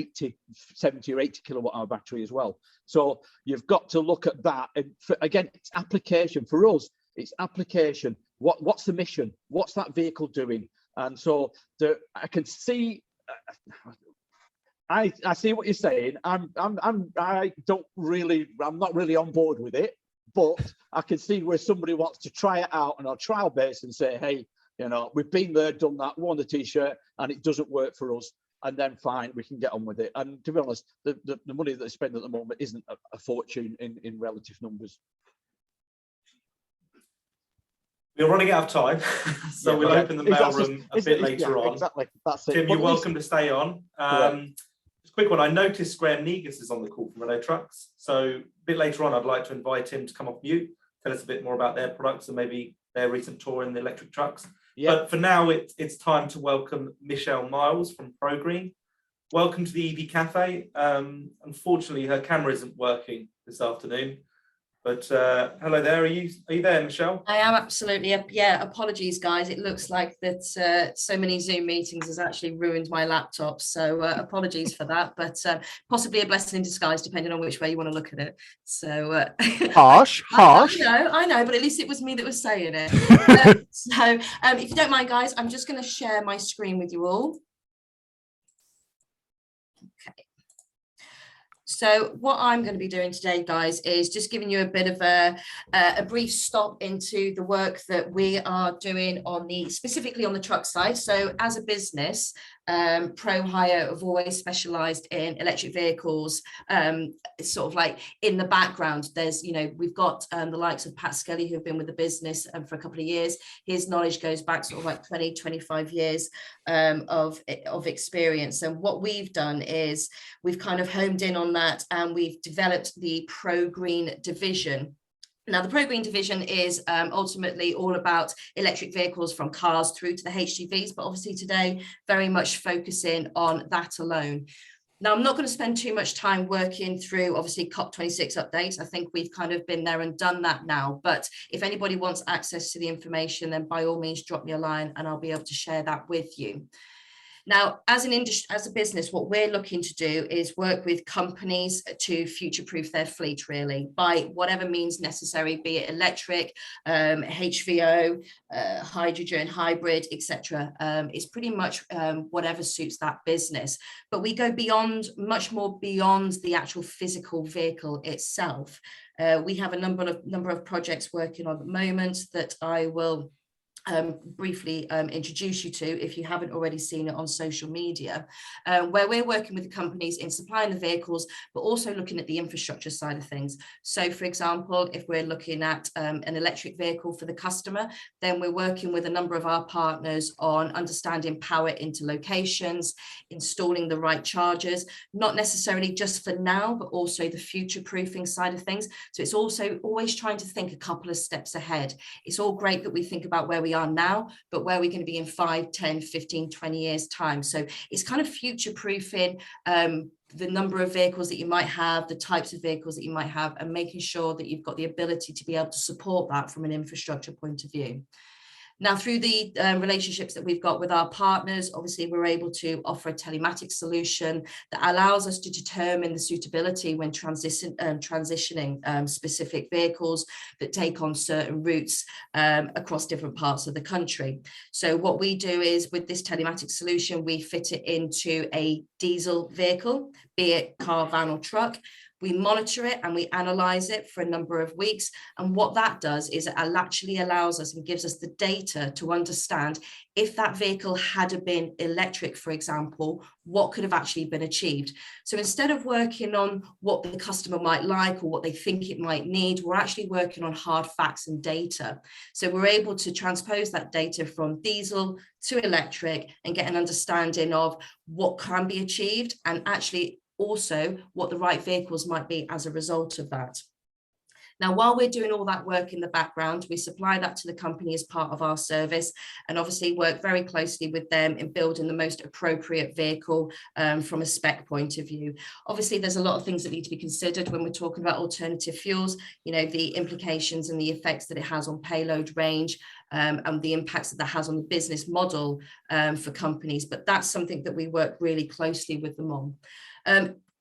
70 or 80 kilowatt hour battery as well. So you've got to look at that. And again, it's application for us. It's application. What's the mission? What's that vehicle doing? And so I can see. I see what you're saying. I'm not really on board with it, but I can see where somebody wants to try it out on a trial base and say, hey, we've been there, done that, worn the t-shirt, and it doesn't work for us. And then fine, we can get on with it. And to be honest, the money that they spend at the moment isn't a fortune in relative numbers. We're running out of time, so we'll open the mailroom a bit later on. Exactly, that's it. Tim, you're welcome to stay on. Just a quick one. I noticed Graham Negus is on the call from Renault Trucks. So a bit later on, I'd like to invite him to come off mute, tell us a bit more about their products and maybe their recent tour in the electric trucks. Yeah. But for now, it's time to welcome Michelle Miles from ProGreen. Welcome to the EV Café. Unfortunately, her camera isn't working this afternoon. But hello there, are you there, Michelle? I am absolutely. Yeah, apologies, guys. It looks like that so many Zoom meetings has actually ruined my laptop. So apologies for that, but possibly a blessing in disguise, depending on which way you want to look at it. So harsh. I know, but at least it was me that was saying it. So if you don't mind, guys, I'm just going to share my screen with you all. Okay. So what I'm going to be doing today, guys, is just giving you a bit of a brief stop into the work that we are doing on specifically on the truck side. So as a business, Prohire have always specialized in electric vehicles, sort of like in the background. There's, we've got the likes of Pat Skelly, who have been with the business for a couple of years. His knowledge goes back sort of like 20, 25 years of experience. And what we've done is we've kind of homed in on that, and we've developed the ProGreen division. Now, the ProGreen division is ultimately all about electric vehicles from cars through to the HGVs, but obviously today very much focusing on that alone. Now, I'm not going to spend too much time working through, obviously, COP26 updates. I think we've kind of been there and done that now. But if anybody wants access to the information, then by all means, drop me a line and I'll be able to share that with you. Now, as an industry, as a business, what we're looking to do is work with companies to future-proof their fleet, really, by whatever means necessary, be it electric, HVO, hydrogen, hybrid, etc. It's pretty much whatever suits that business. But we go beyond, much more beyond the actual physical vehicle itself. We have a number of projects working on at the moment that I will briefly introduce you to if you haven't already seen it on social media, where we're working with the companies in supplying the vehicles, but also looking at the infrastructure side of things. So, for example, if we're looking at an electric vehicle for the customer, then we're working with a number of our partners on understanding power into locations, installing the right chargers, not necessarily just for now, but also the future-proofing side of things. So it's also always trying to think a couple of steps ahead. It's all great that we think about where we are now, but where we're going to be in 5, 10, 15, 20 years time. So it's kind of future proofing the number of vehicles that you might have, the types of vehicles that you might have, and making sure that you've got the ability to be able to support that from an infrastructure point of view. Now, through the relationships that we've got with our partners, obviously we're able to offer a telematics solution that allows us to determine the suitability when transitioning specific vehicles that take on certain routes across different parts of the country. So what we do is, with this telematics solution, we fit it into a diesel vehicle, be it car, van or truck. We monitor it and we analyze it for a number of weeks. And what that does is it actually allows us and gives us the data to understand if that vehicle had been electric, for example, what could have actually been achieved. So instead of working on what the customer might like or what they think it might need, we're actually working on hard facts and data. So we're able to transpose that data from diesel to electric and get an understanding of what can be achieved, and actually also what the right vehicles might be as a result of that. Now, while we're doing all that work in the background, we supply that to the company as part of our service, and obviously work very closely with them in building the most appropriate vehicle from a spec point of view. Obviously, there's a lot of things that need to be considered when we're talking about alternative fuels, the implications and the effects that it has on payload range, and the impacts that has on the business model for companies. But that's something that we work really closely with them on.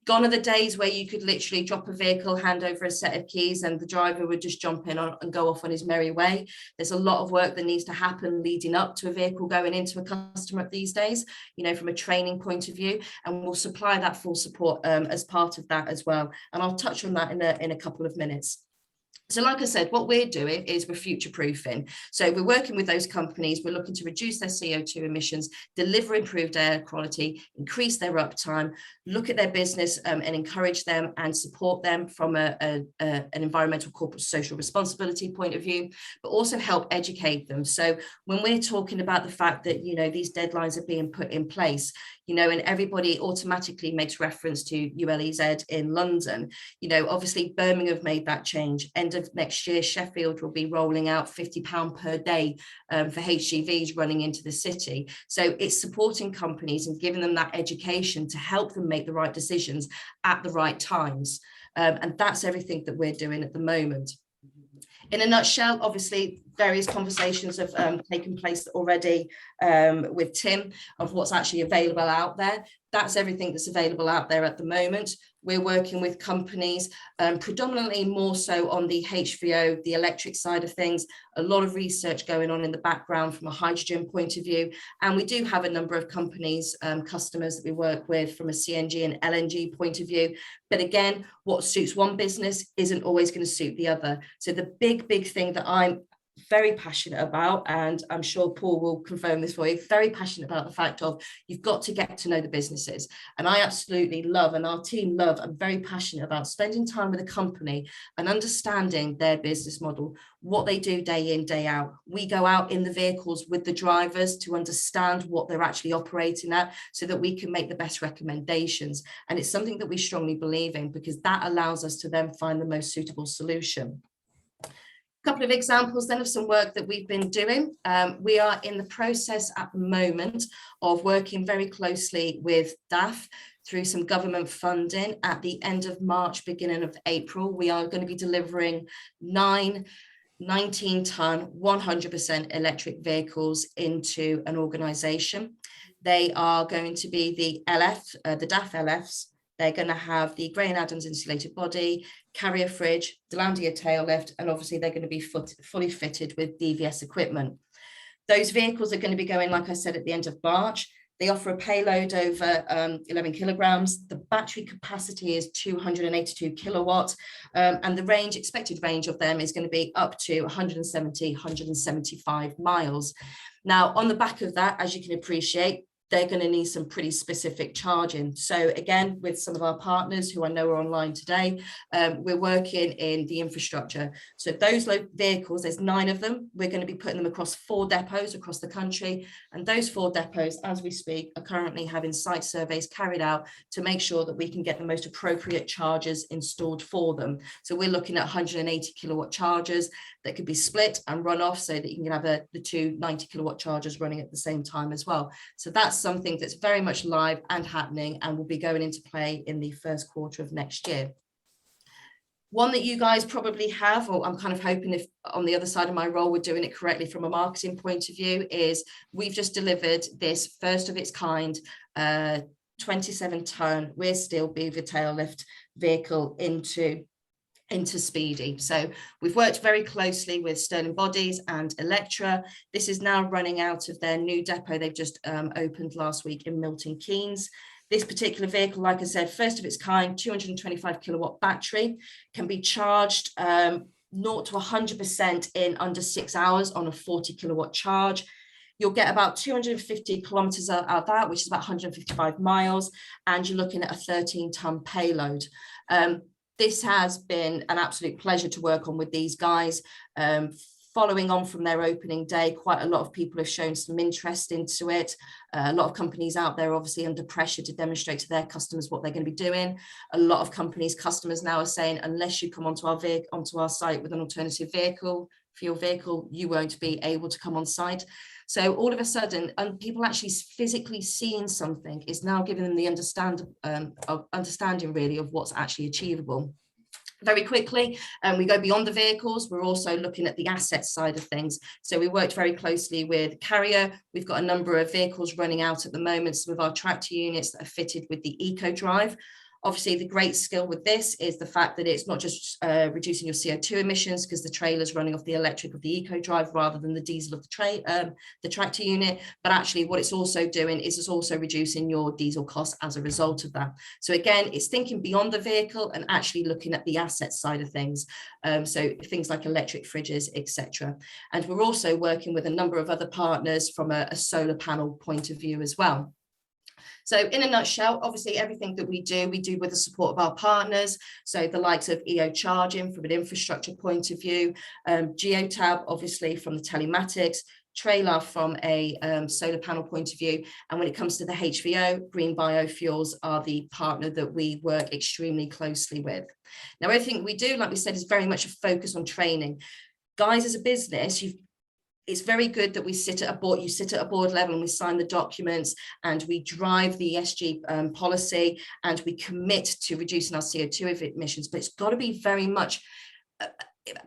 Gone are the days where you could literally drop a vehicle, hand over a set of keys, and the driver would just jump in and go off on his merry way. There's a lot of work that needs to happen leading up to a vehicle going into a customer these days, from a training point of view, and we'll supply that full support as part of that as well. And I'll touch on that in a couple of minutes. So like I said, what we're doing is we're future-proofing. So we're working with those companies. We're looking to reduce their CO2 emissions, deliver improved air quality, increase their uptime, look at their business and encourage them and support them from an environmental, corporate, social responsibility point of view, but also help educate them. So when we're talking about the fact that, these deadlines are being put in place, and everybody automatically makes reference to ULEZ in London, obviously Birmingham have made that change. End of next year, Sheffield will be rolling out £50 per day for HGVs running into the city. So it's supporting companies and giving them that education to help them make the right decisions at the right times. And that's everything that we're doing at the moment. In a nutshell, obviously, various conversations have taken place already with Tim of what's actually available out there. That's everything that's available out there at the moment. We're working with companies, predominantly more so on the HVO, the electric side of things, a lot of research going on in the background from a hydrogen point of view. And we do have a number of companies, customers that we work with from a CNG and LNG point of view. But again, what suits one business isn't always going to suit the other. So the big thing that I'm very passionate about, and I'm sure Paul will confirm this for you, very passionate about the fact of you've got to get to know the businesses. And I absolutely love, and our team love, I'm very passionate about spending time with a company and understanding their business model, what they do day in, day out. We go out in the vehicles with the drivers to understand what they're actually operating at so that we can make the best recommendations. And it's something that we strongly believe in, because that allows us to then find the most suitable solution. Couple of examples then of some work that we've been doing. We are in the process at the moment of working very closely with DAF through some government funding. At the end of March, beginning of April, we are going to be delivering 9 19-ton, 100% electric vehicles into an organisation. They are going to be the DAF LFs. They're going to have the Gray & Adams insulated body, carrier fridge, Delandia tail lift, and obviously they're going to be fully fitted with DVS equipment. Those vehicles are going to be going, like I said, at the end of March. They offer a payload over 11 kilograms. The battery capacity is 282 kilowatts, and the expected range of them is going to be up to 170, 175 miles. Now, on the back of that, as you can appreciate, they're going to need some pretty specific charging. So again, with some of our partners who I know are online today, we're working in the infrastructure. So those vehicles, there's 9 of them. We're going to be putting them across 4 depots across the country. And those 4 depots, as we speak, are currently having site surveys carried out to make sure that we can get the most appropriate chargers installed for them. So we're looking at 180 kilowatt chargers that could be split and run off so that you can have the 2 90 kilowatt chargers running at the same time as well. So that's something that's very much live and happening and will be going into play in the first quarter of next year. One that you guys probably have, or I'm kind of hoping if on the other side of my role we're doing it correctly from a marketing point of view, is we've just delivered this first of its kind 27-ton rear steel beaver tail lift vehicle into Speedy. So we've worked very closely with Sterling Bodies and Electra. This is now running out of their new depot they've just opened last week in Milton Keynes. This particular vehicle, like I said, first of its kind, 225 kilowatt battery, can be charged 0 to 100% in under 6 hours on a 40 kilowatt charge. You'll get about 250 kilometers out of that, which is about 155 miles, and you're looking at a 13-ton payload. This has been an absolute pleasure to work on with these guys. Following on from their opening day, quite a lot of people have shown some interest into it. A lot of companies out there obviously under pressure to demonstrate to their customers what they're going to be doing. A lot of companies' customers now are saying, unless you come onto our site with an alternative vehicle for your vehicle, you won't be able to come on site. So all of a sudden, people actually physically seeing something is now giving them the understanding really of what's actually achievable. Very quickly, we go beyond the vehicles. We're also looking at the asset side of things. So we worked very closely with Carrier. We've got a number of vehicles running out at the moment with our tractor units that are fitted with the Eco Drive. Obviously, the great skill with this is the fact that it's not just reducing your CO2 emissions because the trailer's running off the electric of the Eco Drive rather than the diesel of the tractor unit, but actually what it's also doing is it's also reducing your diesel costs as a result of that. So again, it's thinking beyond the vehicle and actually looking at the asset side of things. So things like electric fridges, etc. And we're also working with a number of other partners from a solar panel point of view as well. So in a nutshell, obviously everything that we do with the support of our partners. So the likes of EO Charging from an infrastructure point of view, Geotab, obviously from the telematics, Trailer from a solar panel point of view. And when it comes to the HVO, Green Biofuels are the partner that we work extremely closely with. Now, everything we do, like we said, is very much a focus on training. Guys, as a business, it's very good that we sit at a board, you sit at a board level and we sign the documents and we drive the ESG policy and we commit to reducing our CO2 emissions, but it's got to be very much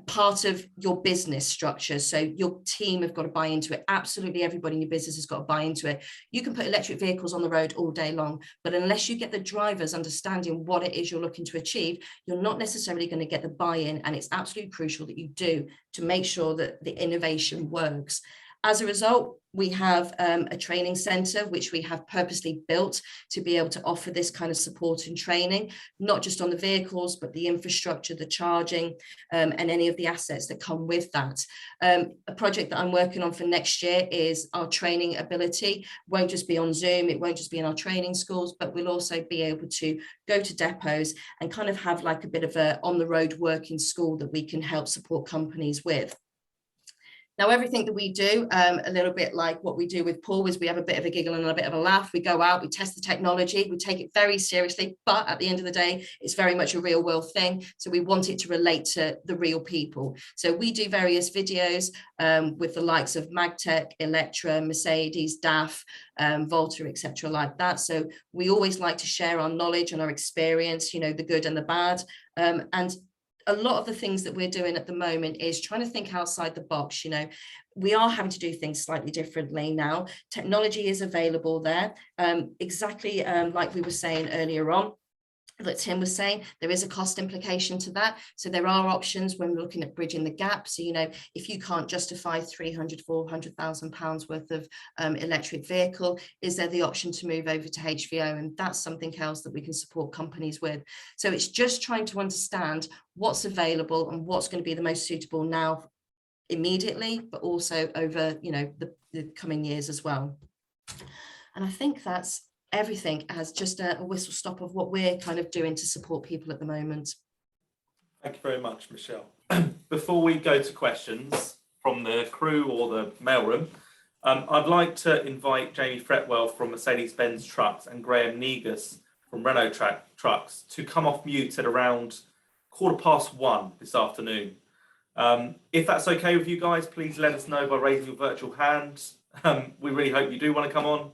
part of your business structure. So your team have got to buy into it. Absolutely everybody in your business has got to buy into it. You can put electric vehicles on the road all day long, but unless you get the drivers understanding what it is you're looking to achieve, you're not necessarily going to get the buy-in, and it's absolutely crucial that you do to make sure that the innovation works. As a result, we have a training centre which we have purposely built to be able to offer this kind of support and training, not just on the vehicles, but the infrastructure, the charging, and any of the assets that come with that. A project that I'm working on for next year is our training ability. Won't just be on Zoom, it won't just be in our training schools, but we'll also be able to go to depots and kind of have like a bit of a on-the-road working school that we can help support companies with. Now, everything that we do, a little bit like what we do with Paul, is we have a bit of a giggle and a bit of a laugh. We go out, we test the technology, we take it very seriously, but at the end of the day, it's very much a real world thing. So we want it to relate to the real people. So we do various videos with the likes of Magtech, Electra, Mercedes, DAF, Volta, etc. like that. So we always like to share our knowledge and our experience, you know, the good and the bad. And a lot of the things that we're doing at the moment is trying to think outside the box. You know, we are having to do things slightly differently now. Technology is available there. Exactly like we were saying earlier on, that Tim was saying, there is a cost implication to that. So there are options when we're looking at bridging the gap. So, you know, if you can't justify 300, 400,000 pounds worth of electric vehicle, is there the option to move over to HVO? And that's something else that we can support companies with. So it's just trying to understand what's available and what's going to be the most suitable now immediately, but also over, you know, the coming years as well. And I think that's everything as just a whistle stop of what we're kind of doing to support people at the moment. Thank you very much, Michelle. Before we go to questions from the crew or the mailroom, I'd like to invite Jamie Fretwell from Mercedes-Benz Trucks and Graham Negus from Renault Trucks to come off mute at around 1:15 this afternoon. If that's okay with you guys, please let us know by raising your virtual hand. We really hope you do want to come on.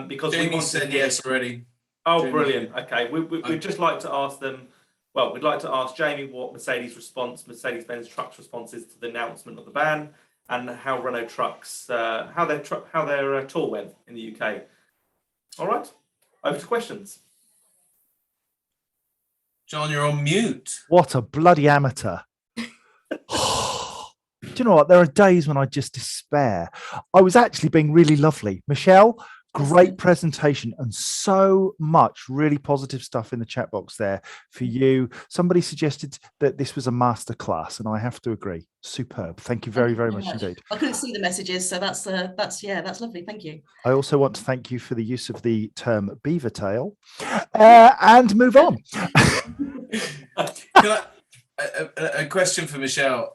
Because Jamie said yes already. Oh, Jamie. Brilliant. Okay, we'd just like to ask them, well, we'd like to ask Jamie what Mercedes-Benz Trucks response is to the announcement of the ban, and how Renault Trucks, how their tour went in the UK. All right, over to questions. John, you're on mute. What a bloody amateur. Do you know what? There are days when I just despair. I was actually being really lovely. Michelle, great presentation and so much really positive stuff in the chat box there for you. Somebody suggested that this was a masterclass, and I have to agree. Superb. Thank you very, very much indeed. I couldn't see the messages, so that's lovely. Thank you. I also want to thank you for the use of the term beaver tail and move on. A question for Michelle.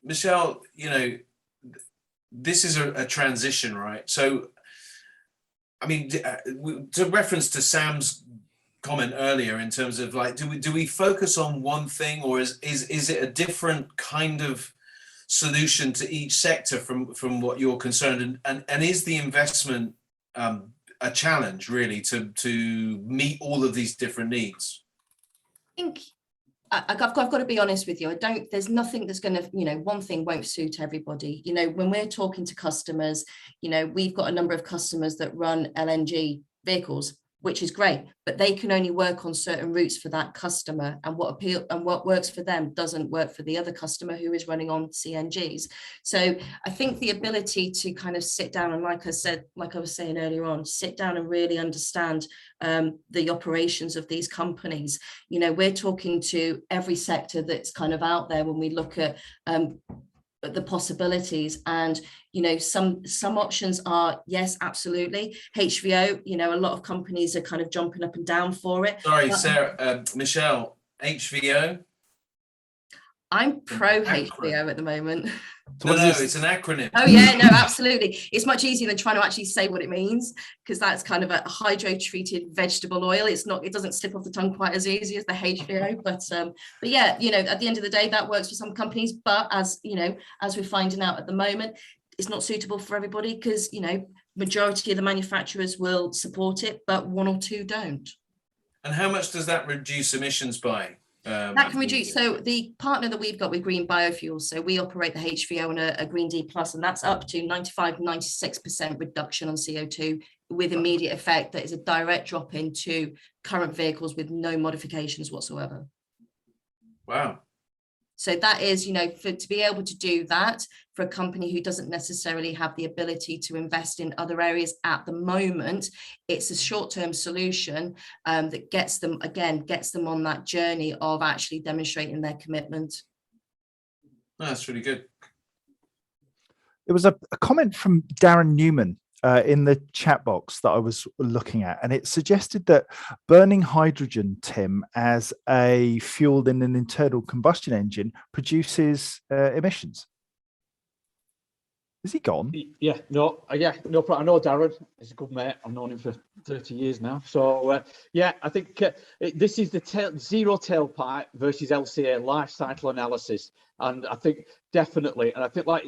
Michelle, you know, this is a transition, right? So, I mean, to reference to Sam's comment earlier in terms of like, do we focus on one thing, or is it a different kind of solution to each sector from what you're concerned, and is the investment a challenge really to meet all of these different needs? I think I've got to be honest with you. There's nothing that's going to, you know, one thing won't suit everybody. You know, when we're talking to customers, you know, we've got a number of customers that run LNG vehicles, which is great, but they can only work on certain routes for that customer, and what works for them doesn't work for the other customer who is running on CNGs. So I think the ability to kind of sit down and, like I was saying earlier on, sit down and really understand the operations of these companies. You know, we're talking to every sector that's kind of out there when we look at the possibilities, and you know, some options are yes, absolutely HVO. You know, a lot of companies are kind of jumping up and down for it. Sorry, Sarah, Michelle, HVO. I'm pro HVO at the No, moment. it's an acronym. Oh yeah, no, absolutely. It's much easier than trying to actually say what it means, because that's kind of a hydro-treated vegetable oil. It doesn't slip off the tongue quite as easy as the HVO, but yeah, you know, at the end of the day, that works for some companies. But as you know, as we're finding out at the moment, it's not suitable for everybody because, you know, majority of the manufacturers will support it, but one or two don't. And how much does that reduce emissions by? That can reduce. So the partner that we've got with Green Biofuels, so we operate the HVO and a Green D Plus, and that's up to 95-96% reduction on CO2 with immediate effect. That is a direct drop into current vehicles with no modifications whatsoever. Wow. So that is, you know, to be able to do that for a company who doesn't necessarily have the ability to invest in other areas at the moment, it's a short-term solution that gets them on that journey of actually demonstrating their commitment. Oh, that's really good. There was a comment from Darren Newman in the chat box that I was looking at, and it suggested that burning hydrogen, Tim, as a fuel in an internal combustion engine produces emissions. Is he gone? Yeah, no problem. I know Darren. He's a good mate. I've known him for 30 years now. So yeah, I think this is the zero tailpipe versus LCA life cycle analysis, and I think definitely, and I think like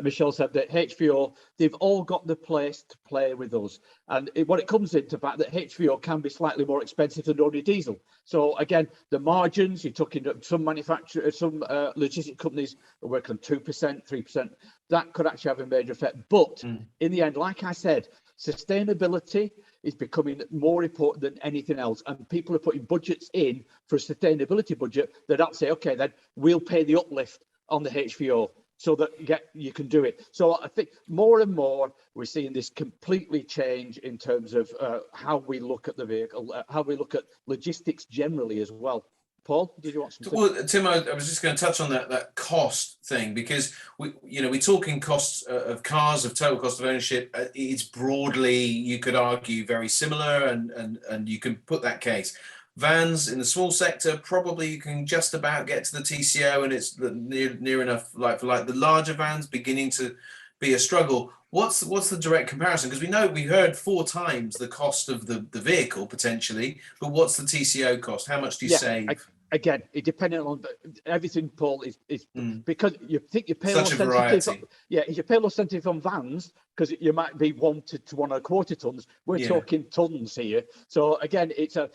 Michelle said, that HVO, they've all got the place to play with us, and what it comes into the fact that HVO can be slightly more expensive than ordinary diesel. So again, the margins, you're talking some manufacturers, some logistic companies are working on 2%, 3%. That could actually have a major effect. But in the end, like I said, sustainability is becoming more important than anything else. And people are putting budgets in for a sustainability budget that I'll say, okay, then we'll pay the uplift on the HVO so that you can do it. So I think more and more we're seeing this completely change in terms of how we look at the vehicle, how we look at logistics generally as well. Paul, did you want something? Well, Tim, I was just going to touch on that cost thing, because we're talking costs of cars, of total cost of ownership. It's broadly, you could argue, very similar, and you can put that case. Vans in the small sector, probably you can just about get to the TCO, and it's near enough like for like. The larger vans beginning to be a struggle. What's the direct comparison? Because we heard 4 times the cost of the vehicle potentially, but what's the TCO cost? How much do you save? Again, it depending on everything, Paul, is because you think you pay such a variety. If you pay low sensitive on vans, because you might be 1 to 1.25 tons. We're talking tons here. So again, it's you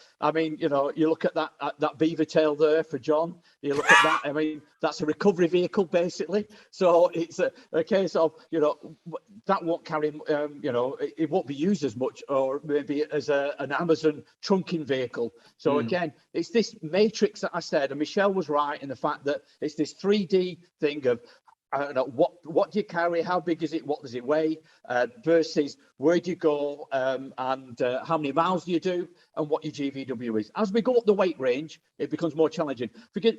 look at that beaver tail there for John. You look at that. I mean, that's a recovery vehicle basically. So it's a case of that won't carry. It won't be used as much, or maybe as an Amazon trunking vehicle. So again, it's this matrix that I said, and Michelle was right in the fact that it's this 3D thing of what do you carry, how big is it, what does it weigh, versus where do you go, and how many miles do you do, and what your GVW is. As we go up the weight range, it becomes more challenging.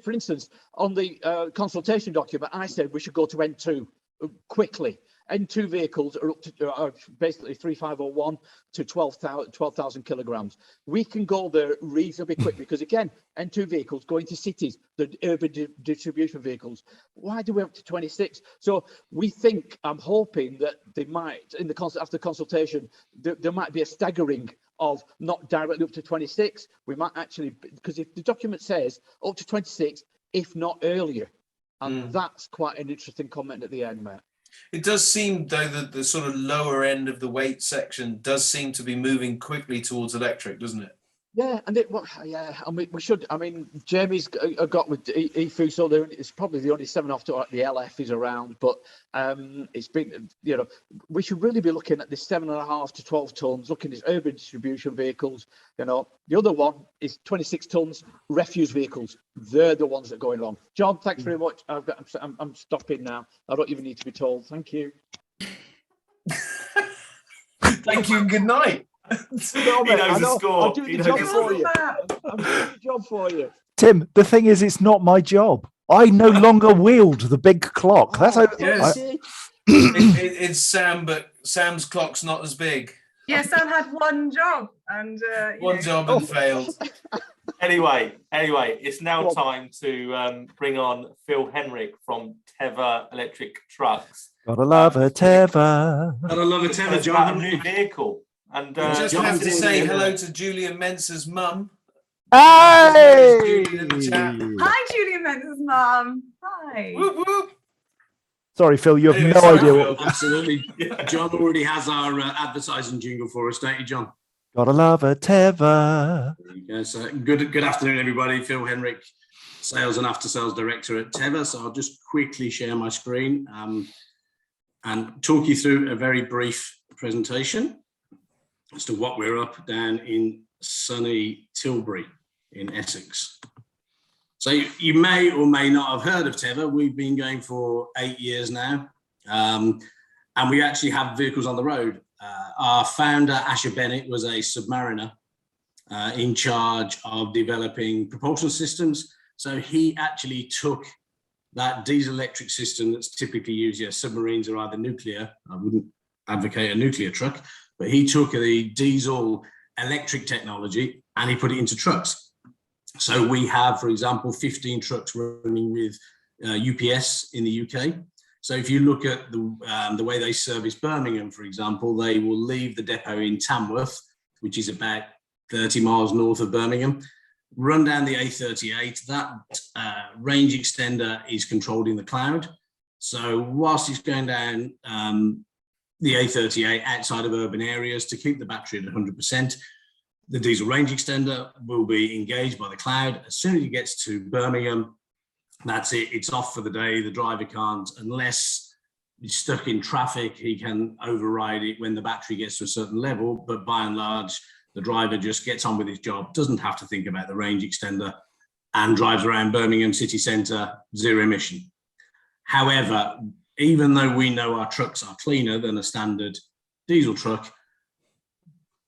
For instance, on the consultation document, I said we should go to N2 quickly. N2 vehicles are up to basically 3501 to 12,000 kilograms. We can go there reasonably quick because, again, N2 vehicles go into cities, the urban distribution vehicles. Why do we up to 26? So we think, I'm hoping that they might, after consultation, there might be a staggering of not directly up to 26. We might actually, because if the document says up to 26, if not earlier, and that's quite an interesting comment at the end, Matt. It does seem, though, that the sort of lower end of the weight section does seem to be moving quickly towards electric, doesn't it? Yeah, and we should. I mean, Jamie's got with EFU, so it's probably the only 7 off to the LF is around, but it's been, we should really be looking at this 7.5 to 12 tons, looking at urban distribution vehicles. The other one is 26 tons refuse vehicles. They're the ones that are going wrong. John, thanks very much. I'm stopping now. I don't even need to be told. Thank you. Thank you and good night. He knows the score. I'll do the job for you. I'm doing the job for you. Tim, the thing is, it's not my job. I no longer wield the big clock. That's it's Sam, but Sam's clock's not as big. Yeah, Sam had one job and one job and failed. Anyway, it's now time to bring on Phil Henrik from Teva Electric Trucks. Gotta love a Teva. Gotta love a Teva, It's John. about a new vehicle. And just have to say hello to Julian Mentz's mum. Hey! Hi, Julian Mentz's mum. Hi. Whoop, whoop. Sorry, Phil, you have Anyway, no sorry, idea Phil. what. Absolutely. John already has our advertising jingle for us, don't you, John? Gotta love a Teva. There you go. So good afternoon, everybody. Phil Henrik, Sales and After Sales Director at Teva. So I'll just quickly share my screen and talk you through a very brief presentation as to what we're up down in sunny Tilbury in Essex. So you may or may not have heard of Teva. We've been going for 8 years now, and we actually have vehicles on the road. Our founder, Asher Bennett, was a submariner in charge of developing propulsion systems. So he actually took that diesel electric system that's typically used, submarines are either nuclear. I wouldn't advocate a nuclear truck, but he took the diesel electric technology and he put it into trucks. So we have, for example, 15 trucks running with UPS in the UK. So if you look at the way they service Birmingham, for example, they will leave the depot in Tamworth, which is about 30 miles north of Birmingham, run down the A38. That range extender is controlled in the cloud. So whilst it's going down the A38 outside of urban areas to keep the battery at 100%, the diesel range extender will be engaged by the cloud. As soon as it gets to Birmingham, that's it. It's off for the day. The driver can't, unless he's stuck in traffic, he can override it when the battery gets to a certain level. But by and large, the driver just gets on with his job, doesn't have to think about the range extender, and drives around Birmingham city centre, zero emission. However, even though we know our trucks are cleaner than a standard diesel truck,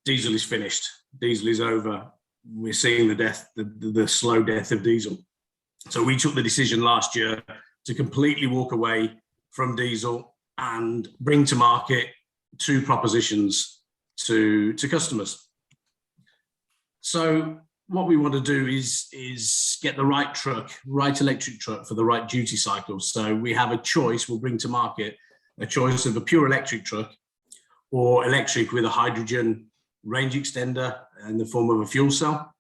diesel is finished. Diesel is over. We're seeing the death, the slow death of diesel. So we took the decision last year to completely walk away from diesel and bring to market two propositions to customers. So what we want to do is get the right truck, right electric truck for the right duty cycle. So we have a choice. We'll bring to market a choice of a pure electric truck or electric with a hydrogen range extender in the form of a fuel cell.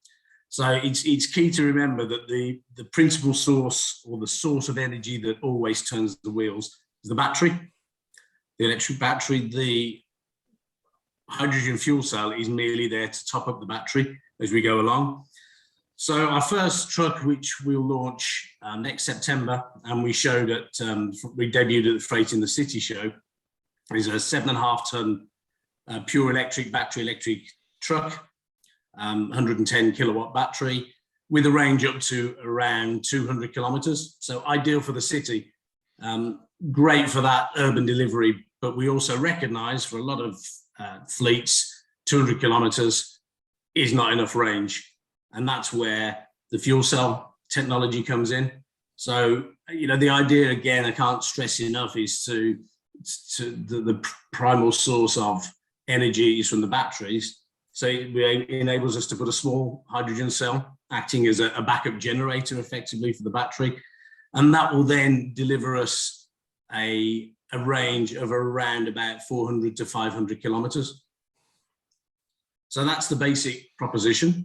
So it's key to remember that the principal source or the source of energy that always turns the wheels is the battery, the electric battery. The hydrogen fuel cell is merely there to top up the battery as we go along. So our first truck, which we'll launch next September, and we showed at, we debuted at the Freight in the City show, is a 7.5 ton pure electric, battery electric truck, 110 kilowatt battery with a range up to around 200 kilometers. So ideal for the city, great for that urban delivery. But we also recognize for a lot of fleets, 200 kilometers is not enough range. And that's where the fuel cell technology comes in. So, the idea, again, I can't stress enough, is to the primal source of energy is from the batteries. So it enables us to put a small hydrogen cell acting as a backup generator effectively for the battery. And that will then deliver us a range of around about 400 to 500 kilometers. So that's the basic proposition.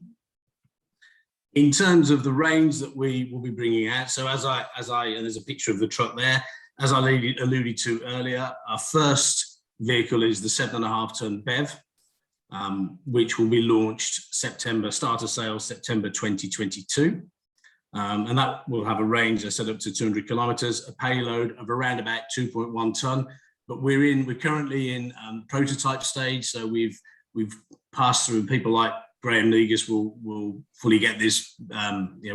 In terms of the range that we will be bringing out, so as I and there's a picture of the truck there, as I alluded to earlier, our first vehicle is the 7.5 ton BEV, which will be launched start of sales September 2022. And that will have a range, I said, up to 200 kilometers, a payload of around about 2.1 ton. But we're currently in prototype stage. So we've passed through, people like Graham Negus will fully get this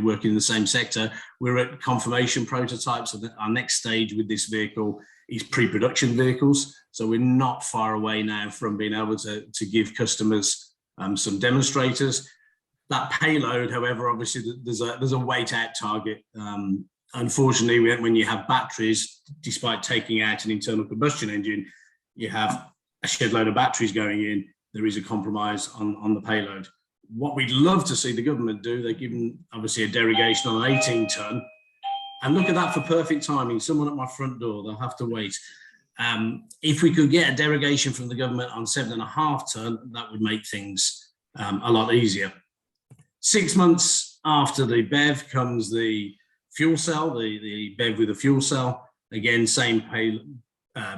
working in the same sector. We're at confirmation prototypes. So our next stage with this vehicle is pre-production vehicles. So we're not far away now from being able to give customers some demonstrators. That payload, however, obviously there's a weight out target. Unfortunately, when you have batteries, despite taking out an internal combustion engine, you have a shed load of batteries going in. There is a compromise on the payload. What we'd love to see the government do, they're given obviously a derogation on an 18 ton. And look at that for perfect timing. Someone at my front door, they'll have to wait. If we could get a derogation from the government on 7.5 ton, that would make things a lot easier. 6 months after the BEV comes the fuel cell, the BEV with a fuel cell. Again, same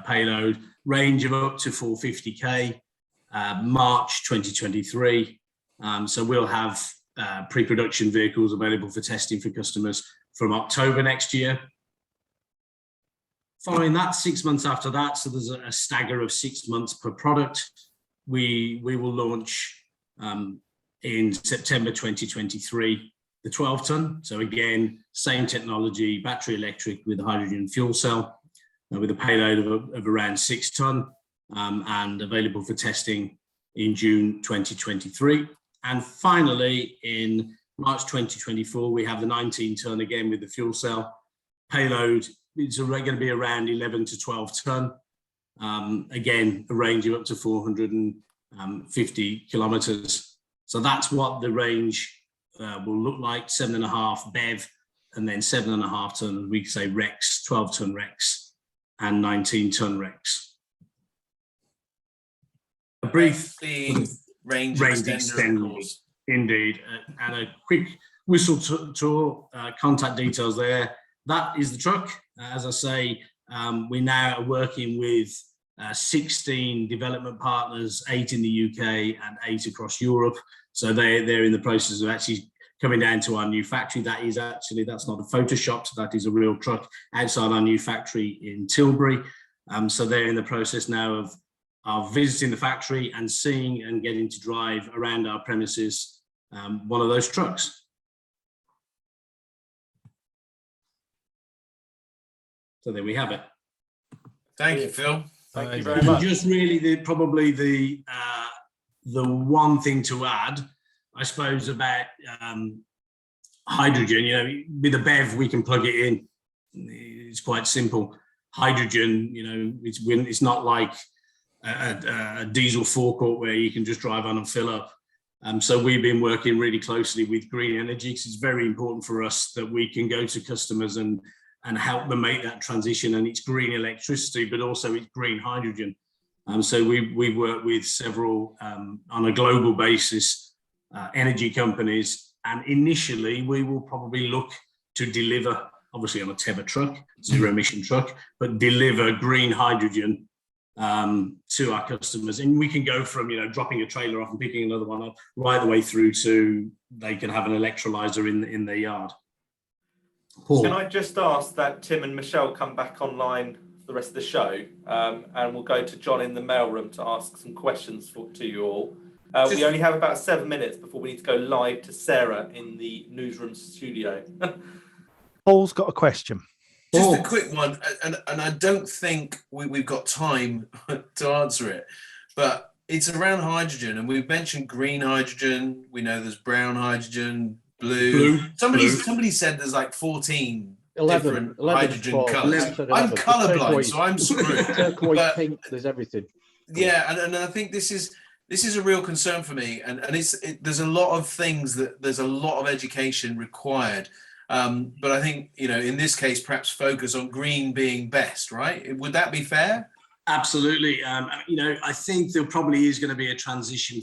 payload, range of up to 450k, March 2023. So we'll have pre-production vehicles available for testing for customers from October next year. Following that, 6 months after that, so there's a stagger of 6 months per product, we will launch in September 2023, the 12-ton. So again, same technology, battery electric with a hydrogen fuel cell, with a payload of around 6 ton, and available for testing in June 2023. And finally, in March 2024, we have the 19-ton again with the fuel cell payload. It's going to be around 11 to 12 ton. Again, a range of up to 450 kilometers. So that's what the range will look like: 7.5 BEV, and then 7.5 ton, we say Rex, 12 ton Rex, and 19 ton Rex. A brief range extender, indeed, and a quick whistle tour, contact details there. That is the truck. As I say, we now are working with 16 development partners, 8 in the UK and 8 across Europe. So they're in the process of actually coming down to our new factory. That's not a photoshopped, that is a real truck outside our new factory in Tilbury. So they're in the process now of visiting the factory and seeing and getting to drive around our premises one of those trucks. So there we have it. Thank you, Phil. Thank you very much. Just really probably the one thing to add, I suppose, about hydrogen. You know, with a BEV we can plug it in. It's quite simple. Hydrogen, you know, it's not like a diesel forecourt where you can just drive on and fill up. So we've been working really closely with green energy, because it's very important for us that we can go to customers and help them make that transition. And it's green electricity, but also it's green hydrogen. So we work with several, on a global basis, energy companies. And initially, we will probably look to deliver, obviously on a TEVA truck, zero-emission truck, but deliver green hydrogen to our customers. And we can go from, you know, dropping a trailer off and picking another one up, right the way through to they can have an electrolyzer in their yard. Paul. Can I just ask that Tim and Michelle come back online for the rest of the show, and we'll go to John in the mailroom to ask some questions to you all. We only have about 7 minutes before we need to go live to Sarah in the newsroom studio. Paul's got a question. Just a quick one, and I don't think we've got time to answer it, but it's around hydrogen, and we've mentioned green hydrogen. We know there's brown hydrogen, blue. Somebody said there's like 14 different hydrogen colours. I'm colourblind, so I'm screwed. Turquoise, pink, there's everything. Yeah, and I think this is a real concern for me, and there's a lot of things there's a lot of education required. But I think, you know, in this case, perhaps focus on green being best, right? Would that be fair? Absolutely. You know, I think there probably is going to be a transition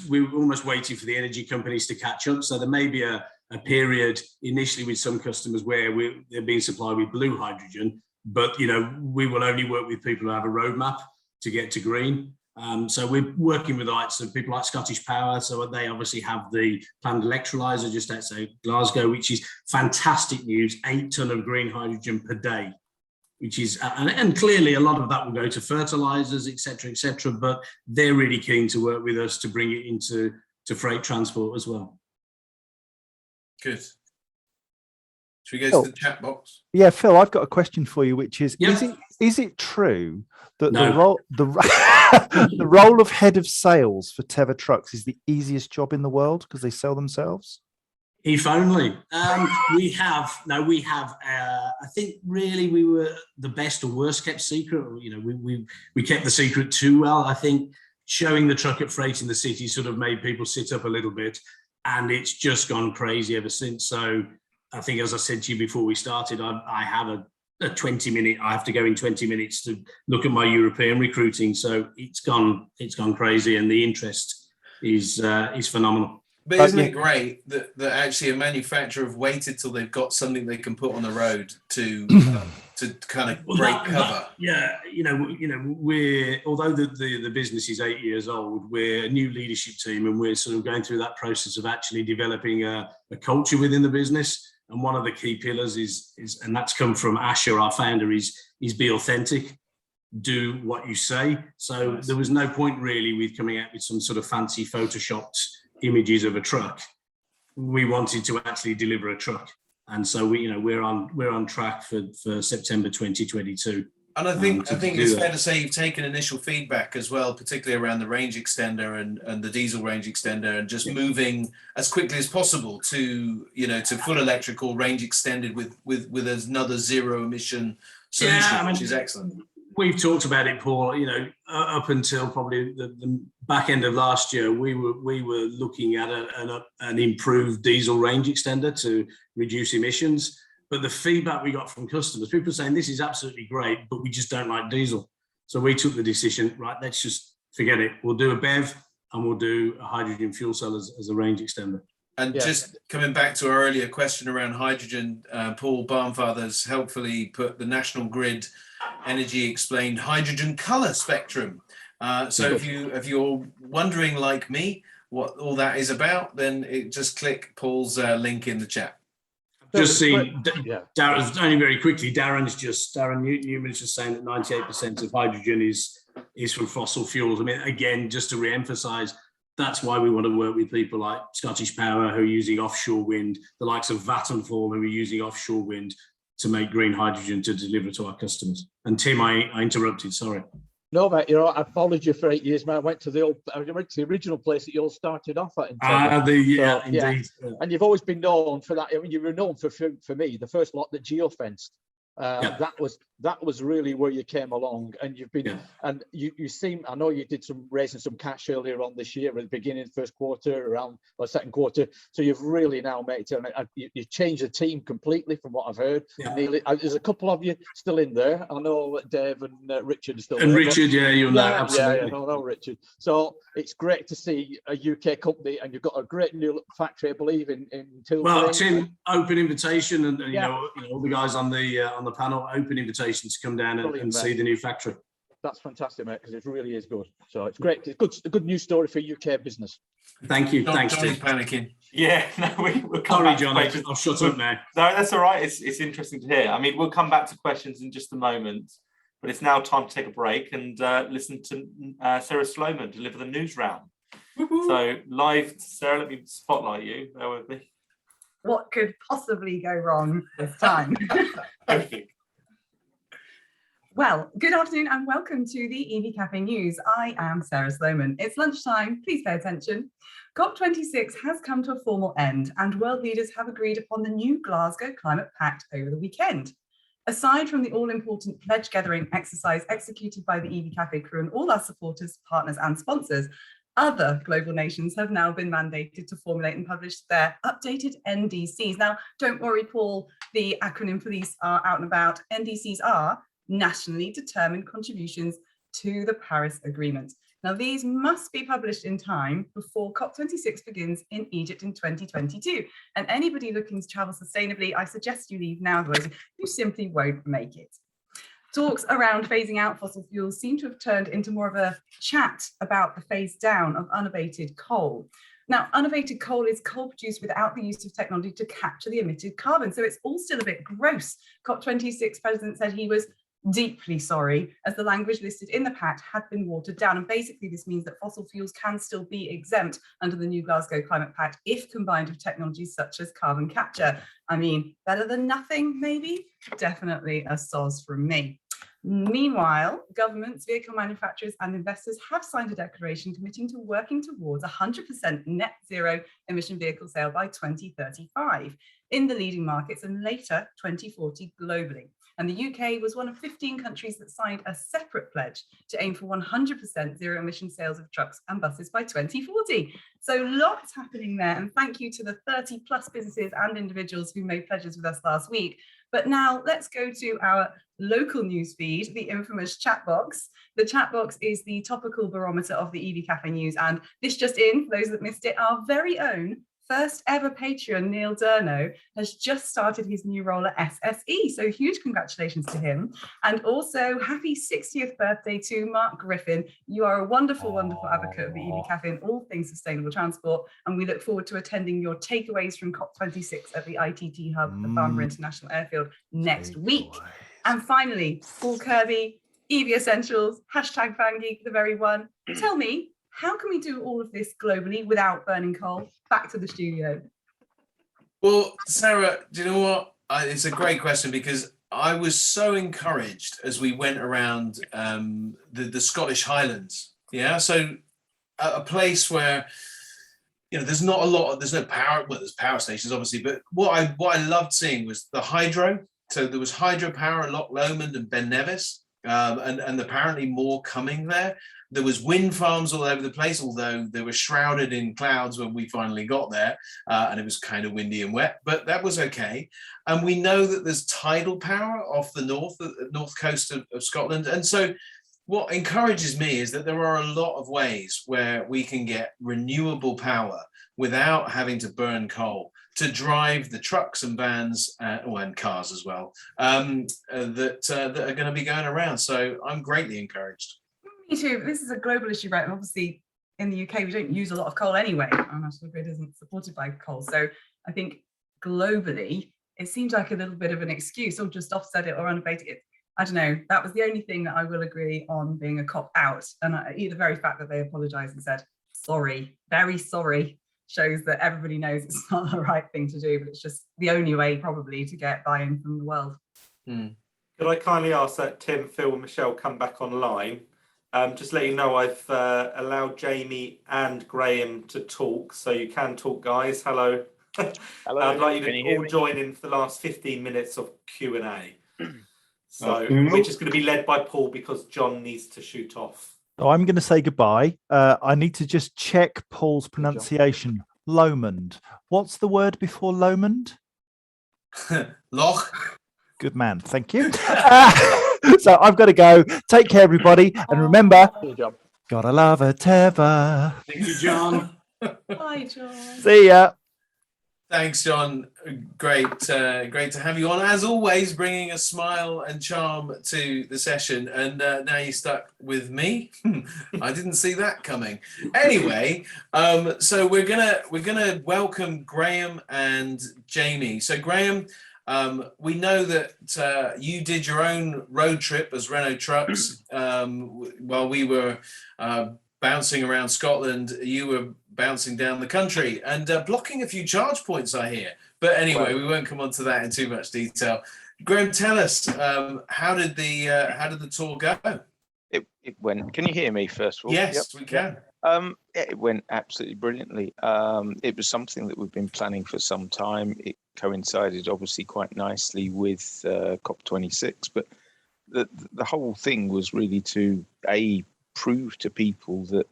we're almost waiting for the energy companies to catch up. So there may be a period initially with some customers where they're being supplied with blue hydrogen, but, you know, we will only work with people who have a roadmap to get to green. So we're working with people like Scottish Power. So they obviously have the planned electrolyzer just outside Glasgow, which is fantastic news, 8 ton of green hydrogen per day, which is, and clearly a lot of that will go to fertilizers, et cetera, but they're really keen to work with us to bring it into freight transport as well. Good. Should we go to the chat box? Yeah, Phil, I've got a question for you, which is, Yep. is it true that No. the role of head of sales for TEVA trucks is the easiest job in the world because they sell themselves? If only. We have, I think really we were the best or worst kept secret. You know, we kept the secret too well. I think showing the truck at Freight in the City sort of made people sit up a little bit, and it's just gone crazy ever since. So I think, as I said to you before we started, I have a 20-minute, I have to go in 20 minutes to look at my European recruiting. So it's gone crazy, and the interest is phenomenal. But isn't it great that actually a manufacturer have waited till they've got something they can put on the road to to kind of Well, break that- cover? yeah, we're although the business is 8 years old, we're a new leadership team, and we're sort of going through that process of actually developing a culture within the business. And one of the key pillars is and that's come from Asher, our founder, is be authentic, do what you say. So there was no point really with coming out with some sort of fancy photoshopped images of a truck. We wanted to actually deliver a truck. And so we're on track for September 2022. And I think it's fair that. to say you've taken initial feedback as well, particularly around the range extender and the diesel range extender, and just moving as quickly as possible to full electric or range extended with another zero emission solution, which is excellent. We've talked about it, Paul. Up until probably the back end of last year, we were looking at an improved diesel range extender to reduce emissions. But the feedback we got from customers, people saying this is absolutely great, but we just don't like diesel. So we took the decision, right, let's just forget it. We'll do a BEV and we'll do a hydrogen fuel cell as a range extender. And just coming back to our earlier question around hydrogen, Paul Barnfather's helpfully put the National Grid Energy Explained hydrogen color spectrum. So if you're wondering like me what all that is about, then just click Paul's link in the chat. Just seen, Darren, only very quickly, Darren Newman's just saying that 98% of hydrogen is from fossil fuels. I mean, again, just to re-emphasize, that's why we want to work with people like Scottish Power, who are using offshore wind, the likes of Vattenfall, who are using offshore wind to make green hydrogen to deliver to our customers. And Tim, I interrupted, sorry. No, mate, I've followed you for 8 years, man. I went to the original place that you all started off at. Indeed. Yeah. And you've always been known for that. I mean, you were known for me, the first lot that geofenced. That was really where you came along, and you've been and you seem, I know you did raising some cash earlier on this year at the beginning of the first quarter, around or second quarter, so you've really now made it, and you changed the team completely from what I've heard. Nearly, there's a couple of you still in there. I know Dave and Richard are still and there, Richard, you'll know, absolutely. I know Richard. So it's great to see a UK company, and you've got a great new factory, I believe, in Tilbury. Well, Tim, open invitation, and you know all the guys on the panel, open invitation to come down and see the new factory. That's fantastic, mate, because it really is good. So it's great. It's a good news story for UK business. Thank you. Thanks, Tim. Panicking. Yeah, no, we'll come Sorry, back John, to questions. I'll shut up now. No, that's all right. It's interesting to hear. I mean, we'll come back to questions in just a moment, but it's now time to take a break and listen to Sarah Sloman deliver the news round. So live, Sarah, let me spotlight you. Bear with me. What could possibly go wrong this time? Everything. Well, good afternoon and welcome to the EV Café News. I am Sarah Sloman. It's lunchtime, please pay attention. COP26 has come to a formal end and world leaders have agreed upon the new Glasgow Climate Pact over the weekend. Aside from the all-important pledge gathering exercise executed by the EV Café crew and all our supporters, partners and sponsors, other global nations have now been mandated to formulate and publish their updated NDCs. Now, don't worry, Paul, the acronym for these are out and about. NDCs are nationally determined contributions to the Paris Agreement. Now, these must be published in time before COP26 begins in Egypt in 2022. And anybody looking to travel sustainably, I suggest you leave now, otherwise you simply won't make it. Talks around phasing out fossil fuels seem to have turned into more of a chat about the phase down of unabated coal. Now, unabated coal is coal produced without the use of technology to capture the emitted carbon. So it's all still a bit gross. COP26 president said he was deeply sorry, as the language listed in the pact had been watered down. And basically this means that fossil fuels can still be exempt under the new Glasgow Climate Pact if combined with technologies such as carbon capture. I mean, better than nothing, maybe? Definitely a soz from me. Meanwhile, governments, vehicle manufacturers and investors have signed a declaration committing to working towards 100% net zero emission vehicle sale by 2035 in the leading markets and later 2040 globally. And the UK was one of 15 countries that signed a separate pledge to aim for 100% zero emission sales of trucks and buses by 2040. So lots happening there. And thank you to the 30 plus businesses and individuals who made pledges with us last week. But now let's go to our local news feed, the infamous chat box. The chat box is the topical barometer of the EV Café News. And this just in, for those that missed it, our very own first ever Patreon, Neil Durno, has just started his new role at SSE. So huge congratulations to him. And also happy 60th birthday to Mark Griffin. You are a wonderful, wonderful advocate of the EV Café and all things sustainable transport. And we look forward to attending your takeaways from COP26 at the ITT Hub at Farnborough International Airfield next week. And finally, Paul Kirby, EV Essentials, #FanGeek, the very one. Tell me, how can we do all of this globally without burning coal? Back to the studio. Well, Sarah, do you know what? It's a great question because I was so encouraged as we went around the Scottish Highlands. Yeah, so a place where there's not a lot. There's no power. Well, there's power stations, obviously, but what I loved seeing was the hydro. So there was hydropower at Loch Lomond and Ben Nevis, and apparently more coming there. There was wind farms all over the place, although they were shrouded in clouds when we finally got there, and it was kind of windy and wet, but that was okay. And we know that there's tidal power off the north coast of Scotland. And so what encourages me is that there are a lot of ways where we can get renewable power without having to burn coal to drive the trucks and vans, and cars as well, that are going to be going around. So I'm greatly encouraged. Me too. This is a global issue, right? And obviously, in the UK, we don't use a lot of coal anyway. Our national grid isn't supported by coal. So I think globally, it seems like a little bit of an excuse, or just offset it or unabated it. I don't know. That was the only thing that I will agree on being a cop out. And the very fact that they apologised and said, sorry, very sorry, shows that everybody knows it's not the right thing to do, but it's just the only way probably to get buy-in from the world. Could I kindly ask that Tim, Phil and Michelle come back online? Just let you know I've allowed Jamie and Graham to talk, so you can talk, guys. Hello. Hello. I'd like you to all join in for the last 15 minutes of Q&A. So, which is going to be led by Paul because John needs to shoot off. Oh, I'm going to say goodbye. I need to just check Paul's pronunciation. Lomond. What's the word before Lomond? Loch. Good man. Thank you. So I've got to go. Take care, everybody. And remember, gotta love a Teva. Thank you, John. Bye, John. See ya. Thanks, John. Great to have you on. As always, bringing a smile and charm to the session. And now you're stuck with me. I didn't see that coming. Anyway, so we're gonna welcome Graham and Jamie. So Graham, we know that you did your own road trip as Renault Trucks while we were bouncing around Scotland. You were bouncing down the country and blocking a few charge points, I hear. But anyway, we won't come on to that in too much detail. Graham, tell us, how did the tour go? It went. Can you hear me first of all? Yes, we can. It went absolutely brilliantly. It was something that we've been planning for some time. It coincided obviously quite nicely with COP26, but the whole thing was really to prove to people that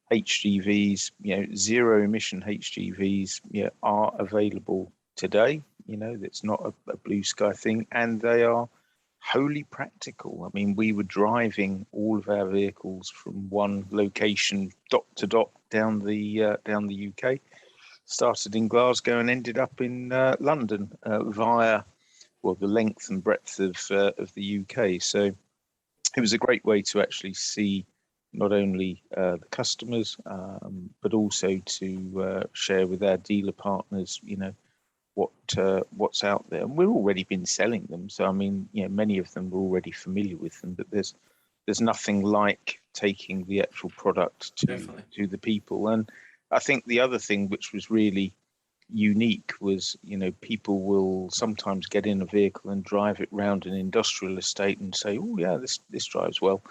HGVs, zero emission HGVs, are available today. That's not a blue sky thing, and they are wholly practical. I mean, we were driving all of our vehicles from one location, dot to dot, down the UK. Started in Glasgow and ended up in London via the length and breadth of the UK. So it was a great way to actually see not only the customers, but also to share with our dealer partners, what's out there. And we've already been selling them. So, I mean, many of them were already familiar with them, but there's nothing like taking the actual product to the people. And I think the other thing which was really unique was, people will sometimes get in a vehicle and drive it round an industrial estate and say, oh yeah, this drives well.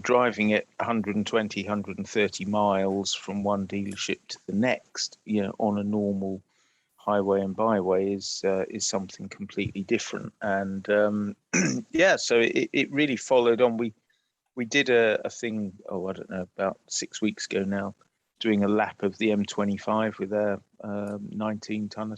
Driving it 120, 130 miles from one dealership to the next, on a normal highway and byway is something completely different. And so it really followed on. We did a thing, I don't know, about 6 weeks ago now, doing a lap of the M25 with a 19 tonner,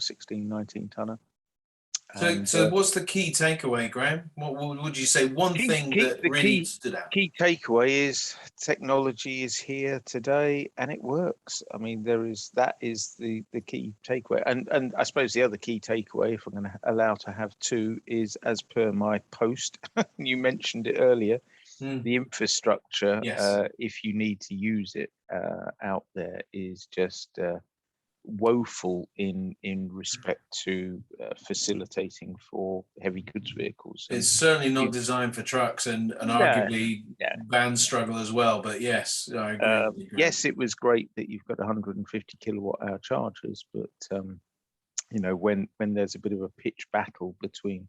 So what's the key takeaway, Graham? What would you say? One thing that really stood out. Key takeaway is technology is here today and it works. I mean, that is the key takeaway. And I suppose the other key takeaway, if I'm going to allow to have two, is as per my post, you mentioned it earlier, the infrastructure, if you need to use it out there, is just woeful in respect to facilitating for heavy goods vehicles. It's certainly not designed for trucks, and arguably vans struggle as well. But yes, I agree. Yes, it was great that you've got 150 kilowatt hour chargers, but when there's a bit of a pitch battle between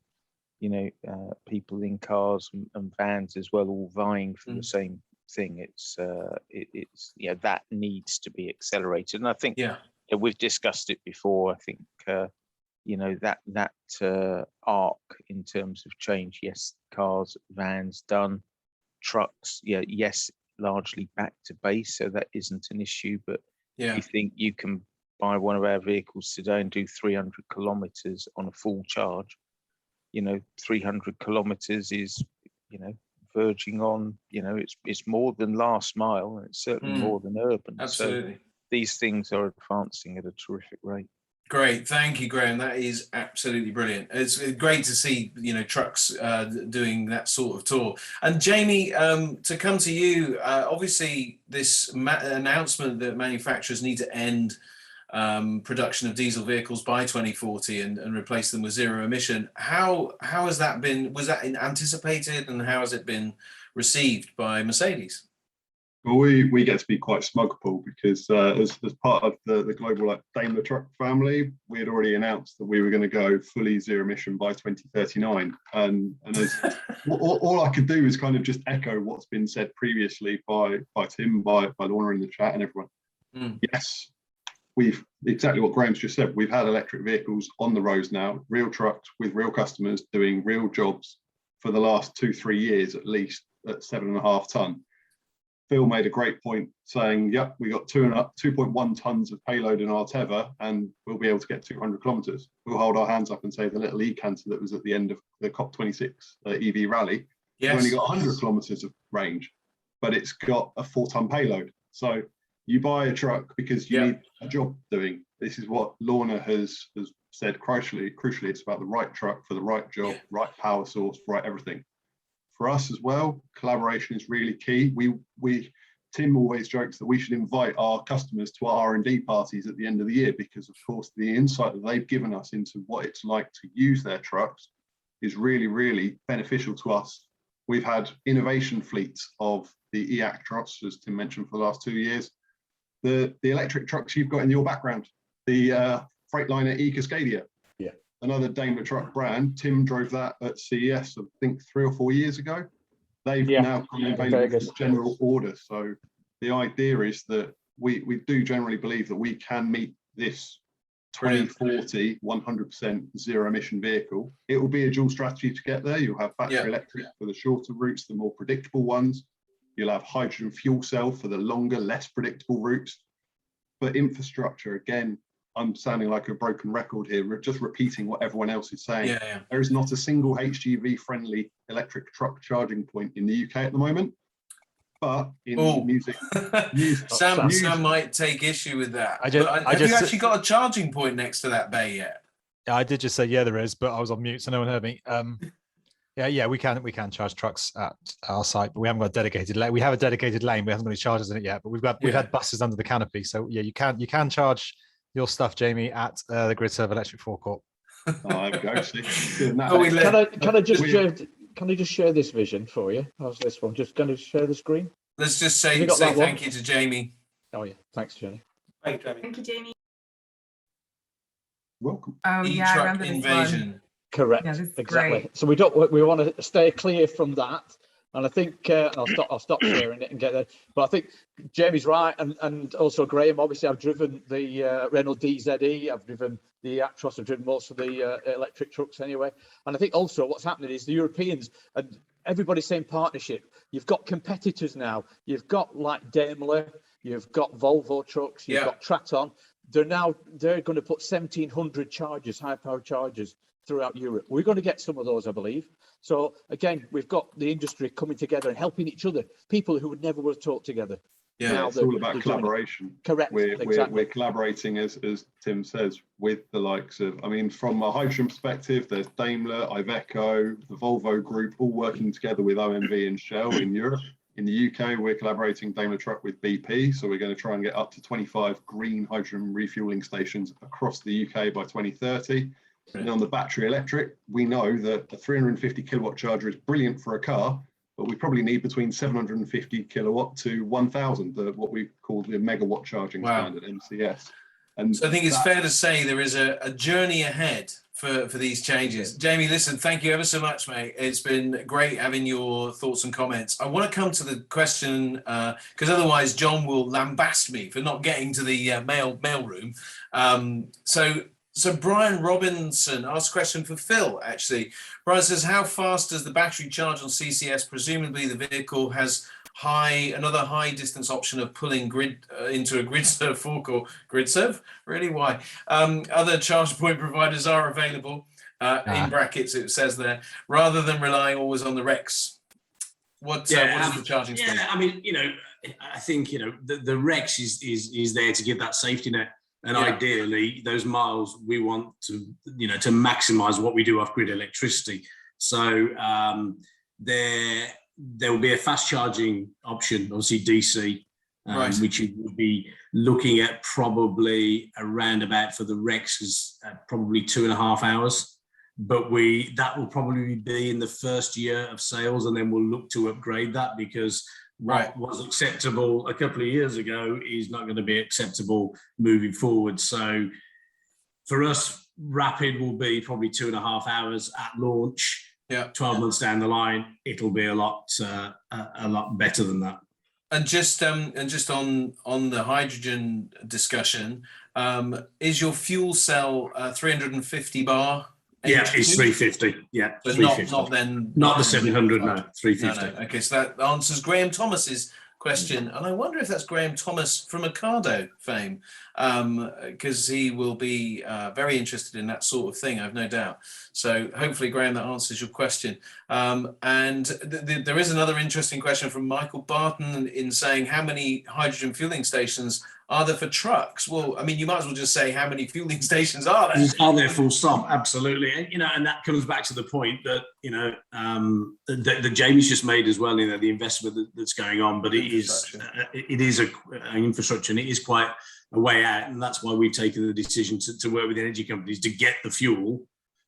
people in cars and vans as well, all vying for the same thing, it's that needs to be accelerated. And I think we've discussed it before. I think that arc in terms of change, yes, cars, vans done, trucks, yes, largely back to base, so that isn't an issue. But you think you can buy one of our vehicles today and do 300 kilometers on a full charge. 300 kilometers is verging on, it's more than last mile, and it's certainly more than urban. Absolutely. So these things are advancing at a terrific rate. Great, thank you, Graham. That is absolutely brilliant. It's great to see trucks doing that sort of tour. And Jamie, to come to you, obviously this announcement that manufacturers need to end production of diesel vehicles by 2040 and replace them with zero emission. How has that been? Was that anticipated, and how has it been received by Mercedes? Well, we get to be quite smug, Paul, because as part of the global Daimler truck family, we had already announced that we were going to go fully zero emission by 2039. And as all I could do is kind of just echo what's been said previously by Tim, by Lorna in the chat and everyone. Yes, we've exactly what Graham's just said. We've had electric vehicles on the roads now, real trucks with real customers doing real jobs for the last 2-3 years at least at 7.5 ton. Phil made a great point saying, yep, we got 2.1 tons of payload in our tether and we'll be able to get 200 kilometers. We'll hold our hands up and say the little e-canter that was at the end of the COP26 EV rally, it's only got 100 kilometers of range, but it's got a 4-ton payload. So you buy a truck because you need a job doing. This is what Lorna has said crucially, it's about the right truck for the right job, right power source, right everything. For us as well, collaboration is really key. Tim always jokes that we should invite our customers to our R&D parties at the end of the year, because of course the insight that they've given us into what it's like to use their trucks is really, really beneficial to us. We've had innovation fleets of the e-Actros, as Tim mentioned, for the last 2 years. The electric trucks you've got in your background, the Freightliner e-Cascadia. Another Daimler truck brand. Tim drove that at CES, I think 3 or 4 years ago. They've now come available for general order. So the idea is that we do generally believe that we can meet this 2040 100% zero emission vehicle. It will be a dual strategy to get there. You'll have battery electric for the shorter routes, the more predictable ones. You'll have hydrogen fuel cell for the longer, less predictable routes. But infrastructure, again, I'm sounding like a broken record here, just repeating what everyone else is saying. There is not a single HGV friendly electric truck charging point in the UK at the moment. But in music, Sam might take issue with that. Have you actually got a charging point next to that bay yet? Yeah, I did just say there is, but I was on mute, so no one heard me. We can charge trucks at our site, but we haven't got a dedicated lane. We have a dedicated lane, we haven't got any chargers in it yet, but we've had buses under the canopy. So yeah, you can charge your stuff, Jamie, at the Grid Serve Electric Forecourt. There we go. Can I just share this vision for you? How's this one? Just going to share the screen. Let's just say thank you to Jamie. Oh yeah, thanks, Jenny. Thanks, Jamie. Thank you, Jamie. Welcome. Oh yeah, I remember this one. Correct. Yeah, this is exactly. great. So we want to stay clear from that. And I think I'll stop sharing it and get there. But I think Jamie's right, and also Graham. Obviously, I've driven the Renault DZE. I've driven the Actros. I've driven most of the electric trucks anyway. And I think also what's happening is the Europeans and everybody's saying partnership. You've got competitors now. You've got like Daimler. You've got Volvo trucks. You've got Traton. They're going to put 1,700 chargers, high power chargers, throughout Europe. We're going to get some of those, I believe. So again, we've got the industry coming together and helping each other, people who would never would have talked together. Yeah, Now it's all about collaboration. Correct. We're collaborating, as Tim says, with the likes of, I mean, from a hydrogen perspective, there's Daimler, Iveco, the Volvo Group, all working together with OMV and Shell in Europe. In the UK, we're collaborating Daimler Truck with BP, so we're going to try and get up to 25 green hydrogen refueling stations across the UK by 2030. And on the battery electric, we know that a 350 kilowatt charger is brilliant for a car, but we probably need between 750 kilowatt to 1,000, what we call the megawatt charging standard, MCS. And so I think it's fair to say there is a journey ahead for these changes. Jamie, listen, thank you ever so much, mate. It's been great having your thoughts and comments. I want to come to the question, because otherwise John will lambast me for not getting to the mail room. So Brian Robinson asked a question for Phil, actually. Brian says, how fast does the battery charge on CCS? Presumably the vehicle has another high distance option of pulling into a grid serve fork or grid serve. Really? Why? Other charge point providers are available, in brackets it says there, rather than relying always on the REX. What is the charging speed? Yeah, I mean, I think, the REX is there to give that safety net. And ideally, those miles we want to, to maximise what we do off grid electricity. So there will be a fast charging option, obviously DC, which you will be looking at probably around about for the Rex is probably 2.5 hours. But that will probably be in the first year of sales, and then we'll look to upgrade that because what was acceptable a couple of years ago is not going to be acceptable moving forward. So for us, rapid will be probably 2.5 hours at launch. 12 months down the line, it'll be a lot better than that. And just on the hydrogen discussion, is your fuel cell 350 bar? Yeah, it's 350. Yeah, but 350. Not the 700. No, 350. No. Okay, so that answers Graham Thomas's question, and I wonder if that's Graham Thomas from Ocado fame, because he will be very interested in that sort of thing, I've no doubt. So hopefully, Graham, that answers your question. And there is another interesting question from Michael Barton in saying, how many hydrogen fueling stations are there for trucks? Well, I mean, you might as well just say, how many fueling stations are there? Are there, full stop? Absolutely. And, and that comes back to the point that, that Jamie's just made as well, the investment that's going on, but it is an infrastructure, and it is quite a way out. And that's why we've taken the decision to work with energy companies to get the fuel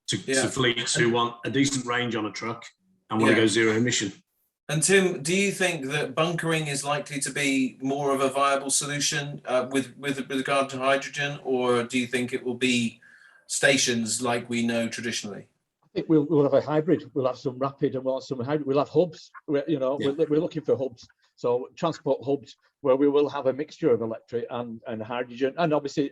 to fleets who want a decent range on a truck and want to go zero emission. And Tim, do you think that bunkering is likely to be more of a viable solution with regard to hydrogen, or do you think it will be stations like we know traditionally? I think we'll have a hybrid. We'll have some rapid and we'll have some hybrid. We'll have hubs. We're looking for hubs. So transport hubs where we will have a mixture of electric and hydrogen, and obviously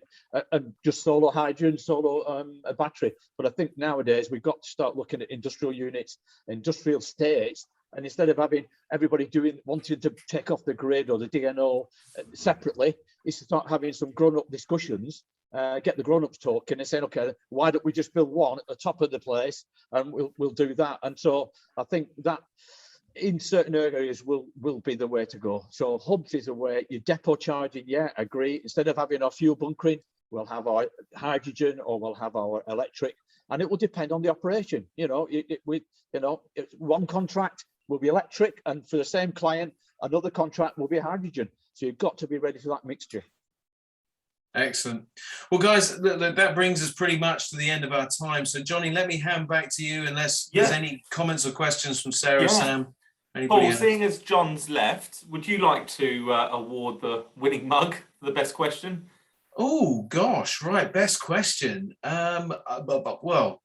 just solo hydrogen, solo a battery. But I think nowadays we've got to start looking at industrial units, industrial states. And instead of having everybody wanting to take off the grid or the DNO separately, is to start having some grown-up discussions, get the grown-ups talking and saying, okay, why don't we just build one at the top of the place and we'll do that. And so I think that in certain areas will be the way to go. So hubs is a way, your depot charging, agree. Instead of having our fuel bunkering, we'll have our hydrogen or we'll have our electric, and it will depend on the operation. One contract will be electric, and for the same client, another contract will be hydrogen. So you've got to be ready for that mixture. Excellent. Well, guys, that brings us pretty much to the end of our time. So, Johnny, let me hand back to you, unless there's any comments or questions from Sarah, Sam. Paul, seeing as John's left, would you like to award the winning mug for the best question? Oh, gosh, right, best question. Well,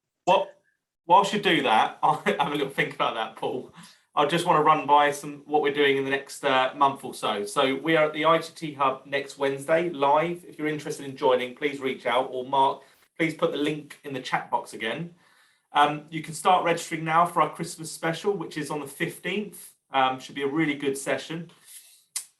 whilst you do that, I'll have a little think about that, Paul. I just want to run by what we're doing in the next month or so. So we are at the IGT Hub next Wednesday live. If you're interested in joining, please reach out, or Mark, please put the link in the chat box again. You can start registering now for our Christmas special, which is on the 15th. Should be a really good session.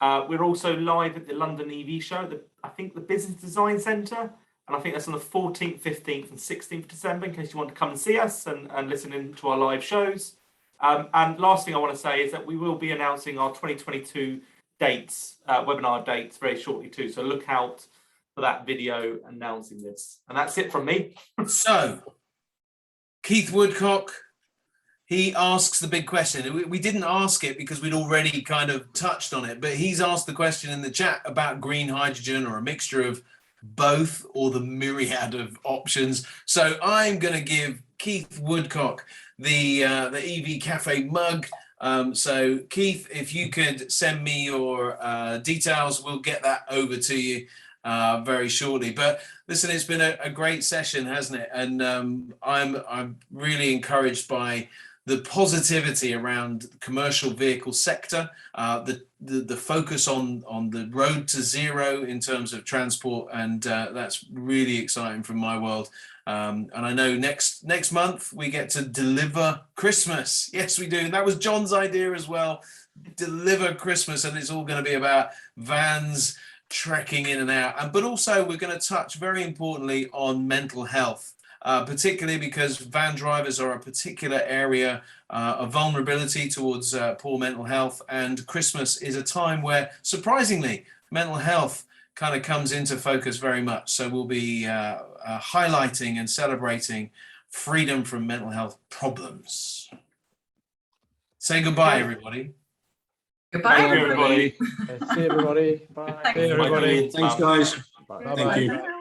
We're also live at the London EV show, I think the Business Design Centre. And I think that's on the 14th, 15th and 16th of December, in case you want to come and see us and listen in to our live shows. And last thing I want to say is that we will be announcing our 2022 dates, webinar dates very shortly too. So look out for that video announcing this. And that's it from me. So, Keith Woodcock, he asks the big question. We didn't ask it because we'd already kind of touched on it, but he's asked the question in the chat about green hydrogen or a mixture of both or the myriad of options. So I'm going to give Keith Woodcock the EV Cafe mug. So Keith, if you could send me your details, we'll get that over to you very shortly. But listen, it's been a great session, hasn't it? And I'm really encouraged by the positivity around the commercial vehicle sector, the focus on the road to zero in terms of transport, and that's really exciting from my world. And I know next month we get to deliver Christmas. Yes, we do. And that was John's idea as well. Deliver Christmas, and it's all going to be about vans trekking in and out. But also we're going to touch very importantly on mental health. Particularly because van drivers are a particular area of vulnerability towards poor mental health, and Christmas is a time where, surprisingly, mental health kind of comes into focus very much. So we'll be highlighting and celebrating freedom from mental health problems. Say goodbye, everybody. Goodbye, everybody. See everybody. Bye. Thanks, guys. Bye. Thank you.